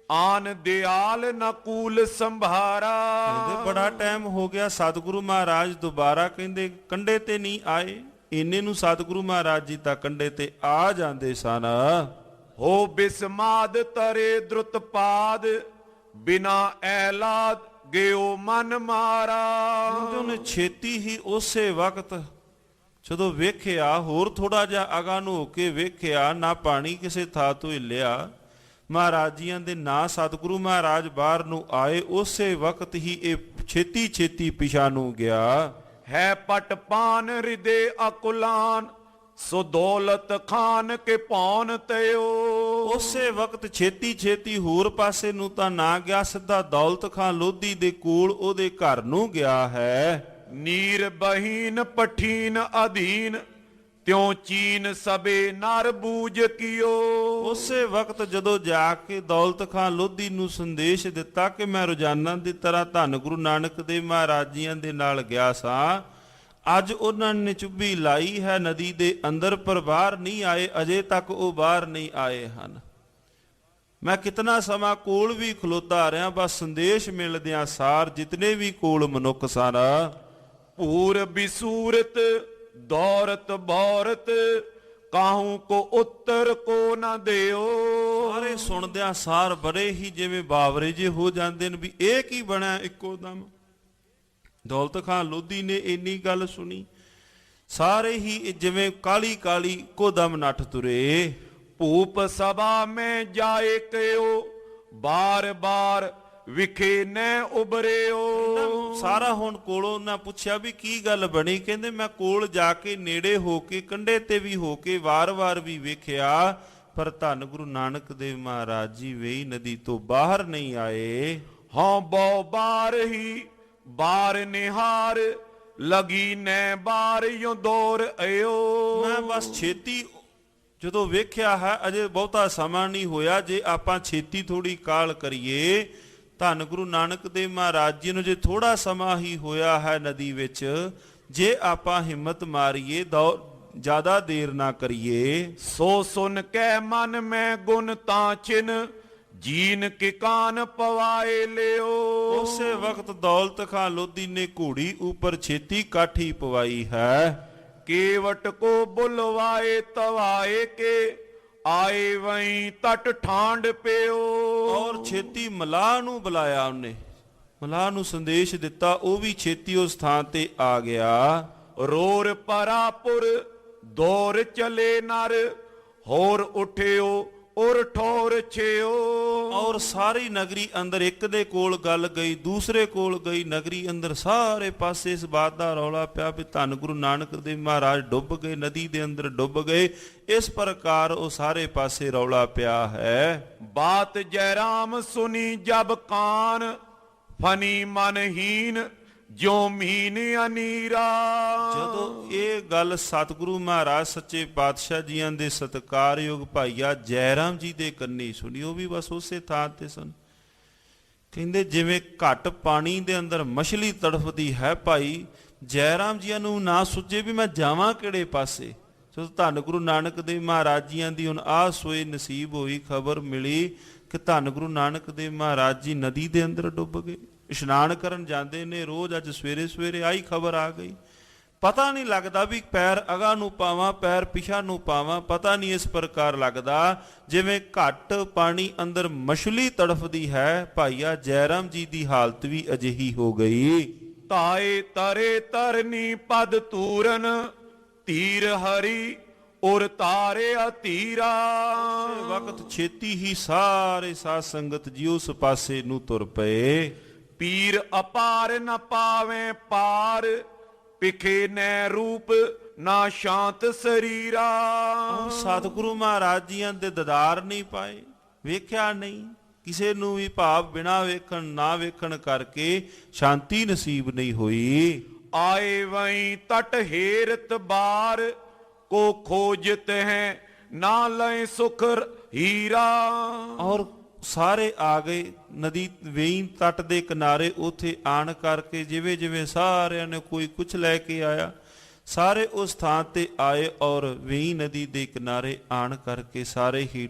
ਆਨ ਦਿਆਲ ਨਕੂਲ ਸੰਭਾਰਾ। ਕਹਿੰਦੇ ਬੜਾ ਟਾਈਮ ਹੋ ਗਿਆ ਸਤਿਗੁਰੂ ਮਹਾਰਾਜ ਦੁਬਾਰਾ ਕਹਿੰਦੇ ਕੰਢੇ ਤੇ ਨਹੀਂ ਆਏ। ਇੰਨੇ ਨੂੰ ਸਤਿਗੁਰੂ ਮਹਾਰਾਜ ਜੀ ਤਾਂ ਕੰਢੇ ਤੇ ਆ ਜਾਂਦੇ ਸਨ। ਹੋ ਬਿਸਮਾਦ ਤਰੇ ਦ੍ਰੁਤ ਪਾਦ, ਬਿਨਾ ਐਲਾਦ ਗਿਓ ਮਨ ਮਾਰਾ। ਕਹਿੰਦੇ ਉਹਨੇ ਛੇਤੀ ਹੀ ਉਸੇ ਵਕਤ ਜਦੋਂ ਵੇਖਿਆ, ਹੋਰ ਥੋੜਾ ਜਿਹਾ ਅਗਾਂਹ ਨੂੰ ਹੋ ਕੇ ਵੇਖਿਆ, ਨਾ ਪਾਣੀ ਕਿਸੇ ਥਾਂ ਤੋਂ ਹਿੱਲਿਆ। ਮਹਾਰਾਜ ਜੀਆਂ ਦੇ ਨਾਂ ਸਤਿਗੁਰੂ ਮਹਾਰਾਜ ਬਾਹਰ ਨੂੰ ਆਏ, ਉਸੇ ਵਕਤ ਹੀ ਇਹ ਛੇਤੀ ਛੇਤੀ ਪਿਛਾ ਨੂੰ ਗਿਆ। ਹੈ ਪਟ ਪਾਨ ਹਿਰਦੇ ਅਕੁਲਾਨ, ਸੋ ਦੌਲਤ ਖਾਨ ਕੇ ਪੌਨ ਤਯੋ। ਉਸੇ ਵਕਤ ਛੇਤੀ ਛੇਤੀ ਹੋਰ ਪਾਸੇ ਨੂੰ ਤਾਂ ਨਾ ਗਿਆ, ਸਿੱਧਾ ਦੌਲਤ ਖਾਂ ਲੋਧੀ ਦੇ ਕੋਲ ਉਹਦੇ ਘਰ ਨੂੰ ਗਿਆ ਹੈ। ਨੀਰ ਬਹੀਨ ਪਠੀਨ ਅਧੀਨ, ਤਿਉ ਚੀਨ ਸਬੇ ਨਰ ਬੂਝ ਕੀਓ। ਉਸੇ ਵਕਤ ਜਦੋਂ ਜਾ ਕੇ ਦੌਲਤ ਖਾਂ ਲੋਧੀ ਨੂੰ ਸੰਦੇਸ਼ ਦਿੱਤਾ ਕਿ ਮੈਂ ਰੋਜ਼ਾਨਾ ਦੀ ਤਰ੍ਹਾਂ ਧੰਨ ਗੁਰੂ ਨਾਨਕ ਦੇਵ ਮਹਾਰਾਜ ਜੀਆਂ ਦੇ ਨਾਲ ਗਿਆ ਸਾਂ, ਅੱਜ ਉਹਨਾਂ ਨੇ ਚੁੱਭੀ ਲਾਈ ਹੈ ਨਦੀ ਦੇ ਅੰਦਰ, ਪਰ ਬਾਹਰ ਨਹੀਂ ਆਏ, ਅਜੇ ਤੱਕ ਉਹ ਬਾਹਰ ਨਹੀਂ ਆਏ ਹਨ। ਮੈਂ ਕਿਤਨਾ ਸਮਾਂ ਕੋਲ ਵੀ ਖਲੋਤਾ ਰਿਹਾ, ਬਸ ਸੰਦੇਸ਼ ਮਿਲਦਿਆਂ ਸਾਰ ਜਿਤਨੇ ਵੀ ਕੋਲ ਮਨੁੱਖ ਸਨ, ਪੂਰ ਬਿਸੂਰਤ ਦੌਰਤ ਬੌਰਤ, ਕਾਹੂ ਕੋ ਉੱਤਰ ਕੋ ਨਾ ਦਿਓ। ਸਾਰੇ ਸੁਣਦਿਆਂ ਸਾਰ ਬੜੇ ਹੀ ਜਿਵੇਂ ਬਾਵਰੇ ਜੇ ਹੋ ਜਾਂਦੇ ਨੇ ਵੀ ਇਹ ਕੀ ਬਣਿਆ ਇੱਕੋ ਦਮ। ਦੌਲਤ ਖਾਂ ਲੋਧੀ ਨੇ ਇੰਨੀ ਗੱਲ ਸੁਣੀ, ਸਾਰੇ ਹੀ ਜਿਵੇਂ ਕਾਲੀ ਕਾਲੀ ਇੱਕੋ ਦਮ ਨੱਠ ਤੁਰੇ। ਭੂਪ ਸਭਾ ਮੈਂ ਜਾਏ ਕਿਓ, ਬਾਰ ਬਾਰ ਵਿਖੇ ਨੈ ਉਬਰਿਓ। ਸਾਰਾ ਹੁਣ ਕੋਲੋਂ ਉਹਨਾਂ ਪੁੱਛਿਆ ਵੀ ਕੀ ਗੱਲ ਬਣੀ। ਕਹਿੰਦੇ ਮੈਂ ਕੋਲ ਜਾ ਕੇ ਨੇੜੇ ਹੋ ਕੇ ਕੰਢੇ ਤੇ ਵੀ ਹੋ ਕੇ ਵਾਰ-ਵਾਰ ਵੀ ਵੇਖਿਆ, ਪਰ ਧੰਨ ਗੁਰੂ ਨਾਨਕ ਦੇਵ ਮਹਾਰਾਜ ਜੀ ਵੇਈ ਨਦੀ ਤੋਂ ਬਾਹਰ ਨਹੀਂ ਆਏ। ਹਾਂ ਬਹੁ ਬਾਰ ਹੀ ਬਾਰ ਨਿਹਾਰ, ਲਗੀ ਨੈ ਬਾਰ ਯੋ ਦੌਰ ਅਇਓ। ਮੈਂ ਬਸ ਛੇਤੀ ਜਦੋਂ ਵੇਖਿਆ ਹੈ, ਅਜੇ ਬਹੁਤਾ ਸਮਾਂ ਨਹੀਂ ਹੋਇਆ, ਜੇ ਆਪਾਂ ਛੇਤੀ ਥੋੜੀ ਕਾਲ ਕਰੀਏ, ਧੰਨ ਗੁਰੂ ਨਾਨਕ ਦੇਵ ਮਹਾਰਾਜ ਜੀ ਨੂੰ ਜੇ ਥੋੜਾ ਸਮਾਂ ਹੀ ਹੋਇਆ ਹੈ ਨਦੀ ਵਿੱਚ, ਜੇ ਆਪਾਂ ਹਿੰਮਤ ਮਾਰੀਏ ਜ਼ਿਆਦਾ ਦੇਰ ਨਾ ਕਰੀਏ। ਸੋ ਸੁਨ ਕੇ ਮਨ ਮੈਂ ਗੁਣ ਤਾਂ ਚਿਨ, ਜੀਨ ਕੇ ਕਾਨ ਪਵਾਏ ਲਿਓ। ਉਸੇ ਵਕਤ ਦੌਲਤ ਖਾਂ ਲੋਧੀ ਨੇ ਘੋੜੀ ਉੱਪਰ ਛੇਤੀ ਕਾਠੀ ਪਵਾਈ ਹੈ। ਕੇਵਟ ਕੋ ਬੁਲਵਾਏ ਤਵਾਏ ਕੇ, ਆਏ ਵਈ ਤਟ ਠਾਂਡ ਪਿਓ। ਔਰ ਛੇਤੀ ਮਲਾਹ ਨੂੰ ਬੁਲਾਇਆ, ਉਹਨੇ ਮਲਾਹ ਨੂੰ ਸੰਦੇਸ਼ ਦਿੱਤਾ, ਉਹ ਵੀ ਛੇਤੀ ਉਸ ਥਾਂ ਤੇ ਆ ਗਿਆ। ਰੋਰ ਪਰਾਪੁਰ ਦੌਰ ਚਲੇ ਨਰ, ਹੋਰ ਉਠਿਓ ਔਰ ਠੌਰ ਛਿਓ। ਔਰ ਸਾਰੀ ਨਗਰੀ ਅੰਦਰ ਇੱਕ ਦੇ ਕੋਲ ਗੱਲ ਗਈ, ਦੂਸਰੇ ਕੋਲ ਗਈ, ਨਗਰੀ ਅੰਦਰ ਸਾਰੇ ਪਾਸੇ ਇਸ ਬਾਤ ਦਾ ਰੌਲਾ ਪਿਆ ਵੀ ਧੰਨ ਗੁਰੂ ਨਾਨਕ ਦੇਵ ਮਹਾਰਾਜ ਡੁੱਬ ਗਏ, ਨਦੀ ਦੇ ਅੰਦਰ ਡੁੱਬ ਗਏ। ਇਸ ਪ੍ਰਕਾਰ ਉਹ ਸਾਰੇ ਪਾਸੇ ਰੌਲਾ ਪਿਆ ਹੈ। ਬਾਤ ਜੈ ਰਾਮ ਸੁਨੀ ਜਬ ਕਾਨ, ਫਨੀ ਮਨਹੀਨ ਜੋ ਮੀਨ ਅਨੀਰਾ। ਜਦੋਂ ਇਹ ਗੱਲ ਸਤਿਗੁਰੂ ਮਹਾਰਾਜ ਸੱਚੇ ਪਾਤਸ਼ਾਹ ਜੀਆਂ ਦੇ ਸਤਿਕਾਰਯੋਗ ਭਾਈਆ ਜੈ ਰਾਮ ਜੀ ਦੇ ਕੰਨੀ ਸੁਣੀ, ਉਹ ਵੀ ਬਸ ਉਸੇ ਥਾਂ ਤੇ ਸਨ। ਕਹਿੰਦੇ ਜਿਵੇਂ ਘੱਟ ਪਾਣੀ ਦੇ ਅੰਦਰ ਮਛਲੀ ਤੜਫਦੀ ਹੈ, ਭਾਈ ਜੈ ਰਾਮ ਜੀਆਂ ਨੂੰ ਨਾ ਸੁੱਝੇ ਵੀ ਮੈਂ ਜਾਵਾਂ ਕਿਹੜੇ ਪਾਸੇ। ਜਦੋਂ ਧੰਨ ਗੁਰੂ ਨਾਨਕ ਦੇਵ ਮਹਾਰਾਜ ਜੀਆਂ ਦੀ ਹੁਣ ਆਹ ਸੋਏ ਨਸੀਬ ਹੋਈ, ਖਬਰ ਮਿਲੀ ਕਿ ਧੰਨ ਗੁਰੂ ਨਾਨਕ ਦੇਵ ਮਹਾਰਾਜ ਜੀ ਨਦੀ ਦੇ ਅੰਦਰ ਡੁੱਬ ਗਏ। ਇਸ਼ਨਾਨ ਕਰਨ ਜਾਂਦੇ ਨੇ ਰੋਜ਼, ਅੱਜ ਸਵੇਰੇ ਸਵੇਰੇ ਆਈ ਖਬਰ ਆ ਗਈ। ਪਤਾ ਨਹੀਂ ਲੱਗਦਾ ਵੀ ਪੈਰ ਅਗਾਂਹ ਨੂੰ ਪਾਵਾਂ ਪੈਰ ਪਿਛਾਂ ਨੂੰ ਪਾਵਾਂ, ਪਤਾ ਨਹੀਂ ਇਸ ਪ੍ਰਕਾਰ ਲੱਗਦਾ ਜਿਵੇਂ ਘੱਟ ਪਾਣੀ ਅੰਦਰ ਮਛਲੀ ਤੜਫਦੀ ਹੈ। ਭਾਈਆ ਜੈ ਰਾਮ ਜੀ ਦੀ ਹਾਲਤ ਵੀ ਅਜਿਹੀ ਹੋ ਗਈ। ਤਾਏ ਤਰੇ ਤਰਨੀ ਪਦ ਤੂਰਨ, ਤੀਰ ਹਰੀ ਔਰ ਤਾਰਿਆ ਧੀਰਾ। ਵਕਤ ਛੇਤੀ ਹੀ ਸਾਰੇ ਸਾਧ ਸੰਗਤ ਜੀ ਉਸ ਪਾਸੇ ਨੂੰ ਤੁਰ ਪਏ। ਪੀਰ ਅਪਾਰ ਨ ਪਾਵੇਂ ਪਾਰ, ਪਿਖੇ ਨੈ ਰੂਪ ਨਾ ਸ਼ਾਂਤ ਸਰੀਰਾ। ਸਤਿਗੁਰੂ ਮਹਾਰਾਜ ਜੀਆਂ ਦੇ ਦੀਦਾਰ ਨਹੀਂ ਪਾਏ, ਵੇਖਿਆ ਨਹੀਂ ਕਿਸੇ ਨੂੰ ਵੀ, ਭਾਵ ਬਿਨਾ ਵੇਖਣ ਨਾ ਵੇਖਣ ਕਰਕੇ ਸ਼ਾਂਤੀ ਨਸੀਬ ਨਹੀਂ ਹੋਈ। ਆਏ ਵਈ ਤਟ ਹੇਰਤ ਬਾਰ, ਕੋ ਖੋਜਤ ਹੈ ਨਾ ਲੈ ਸੁਖ ਹੀਰਾ। ਔਰ ਸਾਰੇ ਆ ਗਏ ਨਦੀ ਵੇਈ ਤੱਟ ਦੇ ਕਿਨਾਰੇ, ਉਥੇ ਆਣ ਕਰਕੇ ਜਿਵੇਂ ਜਿਵੇਂ ਸਾਰਿਆਂ ਨੇ ਕੋਈ ਕੁਛ ਲੈ ਕੇ ਆਇਆ, ਸਾਰੇ ਉਸ ਥਾਂ ਤੇ ਆਏ। ਔਰ ਵੇਈ ਨਦੀ ਦੇ ਕਿਨਾਰੇ ਆਣ ਕਰਕੇ ਸਾਰੇ ਹੀ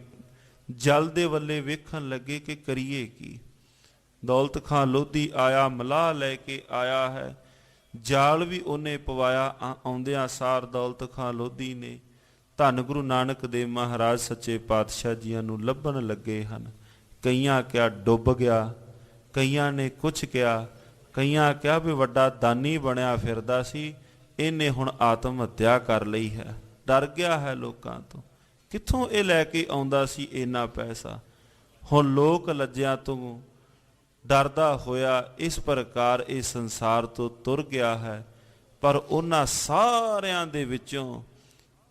ਜਲ ਦੇ ਵੱਲੇ ਵੇਖਣ ਲੱਗੇ ਕਿ ਕਰੀਏ ਕੀ। ਦੌਲਤ ਖਾਂ ਲੋਧੀ ਆਇਆ, ਮਲਾਹ ਲੈ ਕੇ ਆਇਆ ਹੈ, ਜਾਲ ਵੀ ਉਹਨੇ ਪਵਾਇਆ। ਆਉਂਦਿਆਂ ਸਾਰ ਦੌਲਤ ਖਾਂ ਲੋਧੀ ਨੇ ਧੰਨ ਗੁਰੂ ਨਾਨਕ ਦੇਵ ਮਹਾਰਾਜ ਸੱਚੇ ਪਾਤਸ਼ਾਹ ਜੀਆਂ ਨੂੰ ਲੱਭਣ ਲੱਗੇ ਹਨ। ਕਈਆਂ ਕਿਹਾ ਡੁੱਬ ਗਿਆ, ਕਈਆਂ ਨੇ ਕੁਛ ਕਿਹਾ, ਕਈਆਂ ਕਿਹਾ ਵੀ ਵੱਡਾ ਦਾਨੀ ਬਣਿਆ ਫਿਰਦਾ ਸੀ, ਇਹਨੇ ਹੁਣ ਆਤਮ ਹੱਤਿਆ ਕਰ ਲਈ ਹੈ, ਡਰ ਗਿਆ ਹੈ ਲੋਕਾਂ ਤੋਂ। ਕਿੱਥੋਂ ਇਹ ਲੈ ਕੇ ਆਉਂਦਾ ਸੀ ਇੰਨਾ ਪੈਸਾ? ਹੁਣ ਲੋਕ ਲੱਜਿਆਂ ਤੋਂ ਡਰਦਾ ਹੋਇਆ ਇਸ ਪ੍ਰਕਾਰ ਇਹ ਸੰਸਾਰ ਤੋਂ ਤੁਰ ਗਿਆ ਹੈ। ਪਰ ਉਹਨਾਂ ਸਾਰਿਆਂ ਦੇ ਵਿੱਚੋਂ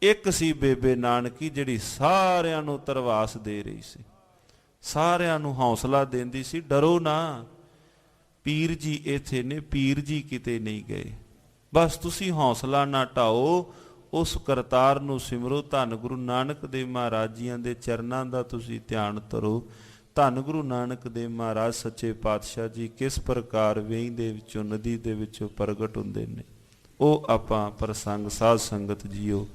ਇੱਕ ਸੀ ਬੇਬੇ ਨਾਨਕੀ, ਜਿਹੜੀ ਸਾਰਿਆਂ ਨੂੰ ਧਰਵਾਸ ਦੇ ਰਹੀ ਸੀ, ਸਾਰਿਆਂ ਨੂੰ ਹੌਸਲਾ ਦਿੰਦੀ ਸੀ, ਡਰੋ ਨਾ, ਪੀਰ ਜੀ ਇੱਥੇ ਨੇ, ਪੀਰ ਜੀ ਕਿਤੇ ਨਹੀਂ ਗਏ, ਬਸ ਤੁਸੀਂ ਹੌਸਲਾ ਨਾ ਢਾਓ, ਉਸ ਕਰਤਾਰ ਨੂੰ ਸਿਮਰੋ। ਧੰਨ ਗੁਰੂ ਨਾਨਕ ਦੇਵ ਮਹਾਰਾਜ ਜੀਆਂ ਦੇ ਚਰਨਾਂ ਦਾ ਤੁਸੀਂ ਧਿਆਨ ਧਰੋ। ਧੰਨ ਗੁਰੂ ਨਾਨਕ ਦੇਵ ਮਹਾਰਾਜ ਸੱਚੇ ਪਾਤਸ਼ਾਹ ਜੀ ਕਿਸ ਪ੍ਰਕਾਰ ਵੇਈ ਦੇ ਵਿੱਚੋਂ, ਨਦੀ ਦੇ ਵਿੱਚੋਂ ਪ੍ਰਗਟ ਹੁੰਦੇ ਨੇ, ਉਹ ਆਪਾਂ ਪ੍ਰਸੰਗ ਸਾਧ ਸੰਗਤ ਜੀਓ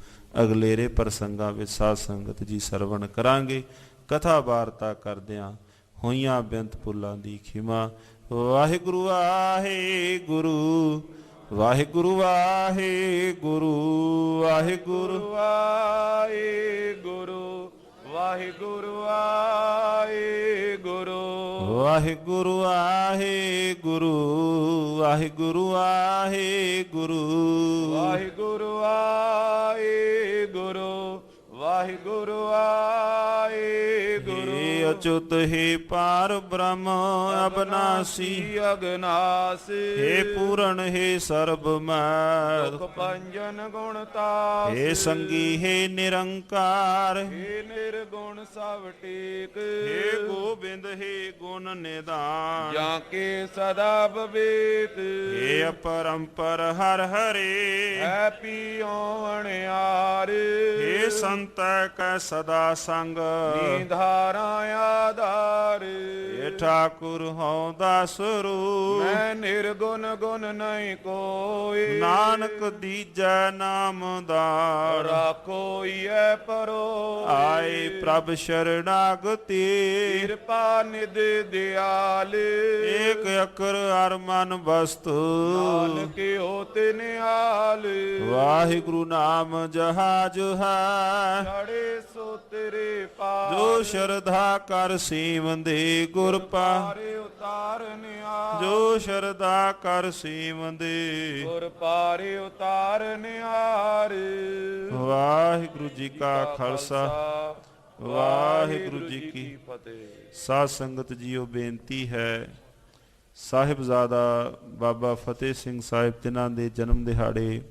ਅਗਲੇਰੇ ਪ੍ਰਸੰਗਾਂ ਵਿੱਚ ਸਾਧ ਸੰਗਤ ਜੀ ਸਰਵਣ ਕਰਾਂਗੇ। ਕਥਾ ਵਾਰਤਾ ਕਰਦਿਆਂ ਹੋਈਆਂ ਬੇਅੰਤ ਭੁੱਲਾਂ ਦੀ ਖਿਮਾ। ਵਾਹਿਗੁਰੂ ਵਾਹਿਗੁਰੂ ਵਾਹਿਗੁਰੂ ਵਾਹਿਗੁਰੂ ਵਾਹਿਗੁਰੂ ਵਾਹਿਗੁਰੂ ਵਾਹਿਗੁਰੂ ਵਾਹਿਗੁਰੂ ਵਾਹਿਗੁਰੂ ਵਾਹਿਗੁਰੂ ਵਾਹਿਗੁਰੂ ਵਾਹਿਗੁਰੂ ਵਾਹਿਗੁਰੂ ਵਾਹਿਗੁਰੂ ਵਾਹਿਗੁਰੂ ਵਾਹਿਗੁਰੂ। ਹੇ ਅਚੁੱਤ ਹੈ ਪਾਰ ਬ੍ਰਹਮ ਅਬਨਾਸੀ, ਅਗਨਾਸ ਹੇ ਪੂਰਨ ਹੈ ਸਰਬ ਮੈ, ਦੁਖ ਭੰਜਨ ਗੁਣ ਤਾਸ, ਹੇ ਸੰਗੀ ਹੈ ਨਿਰੰਕਾਰ, ਹੇ ਨਿਰਗੁਣ ਸਭ ਟੇਕ, ਹੇ ਗੋਬਿੰਦ ਹੈ ਗੁਣ ਨਿਧਾਨ, ਜਾਂ ਕੇ ਸਦਾ ਵਿਵੇਕ, ਹੇ ਅਪਰੰਪਰ ਹਰ ਹਰੇ, ਹੈ ਪੀਓ ਅਣਿਆਰ, ਹੇ ਸੰਤੈ ਕੈ ਸਦਾ ਸੰਗ, ਨੀਧਾਰਾ ਆਧਾਰ, ਹੇ ਠਾਕੁਰ ਹਉ ਦਾਸਰੂ, ਮੈਂ ਨਿਰਗੁਣ ਗੁਣ ਨਹੀਂ ਕੋਈ, ਨਾਨਕ ਦੀਜੈ ਨਾਮਦਾਰ, ਰਾਖੋ ਈਐ ਪਰੋ, ਆਏ ਪ੍ਰਭ ਸ਼ਰਣਾਗਤੀ, ਕਿਰਪਾ ਨਿਧ ਦਿਆਲ, ਏਕ ਅਕਰ ਹਰ ਮਨ ਬਸਤੁ, ਨਾਨਕ ਹੋਤ ਨਿਹਾਲ, ਵਾਹਿਗੁਰੂ ਨਾਮ ਜਹਾਜ ਹੈ, ਛੜੇ ਸੋ ਤੇਰੇ ਪਾਰ, ਜੋ ਸ਼ਰਧਾ ਕਰ ਸੀਵੰਦੇ ਗੁਰ ਪਾ, ਪਾਰੇ ਉਤਾਰ ਨਿਹਾਲ, ਜੋ ਸ਼ਰਧਾ ਕਰ ਸੀਵੰਦੇ। ਗੁਰ ਪਾਰੇ ਉਤਾਰ ਨਿਹਾਲ। ਵਾਹਿਗੁਰੂ ਜੀ ਕਾ ਖਾਲਸਾ, ਵਾਹਿਗੁਰੂ ਜੀ ਕੀ ਫਤਿਹ। ਸਾਧ ਸੰਗਤ ਜੀਓ ਬੇਨਤੀ ਹੈ, ਸਾਹਿਬਜ਼ਾਦਾ ਬਾਬਾ ਫਤਿਹ ਸਿੰਘ ਸਾਹਿਬ ਜਿਨ੍ਹਾਂ ਦੇ ਜਨਮ ਦਿਹਾੜੇ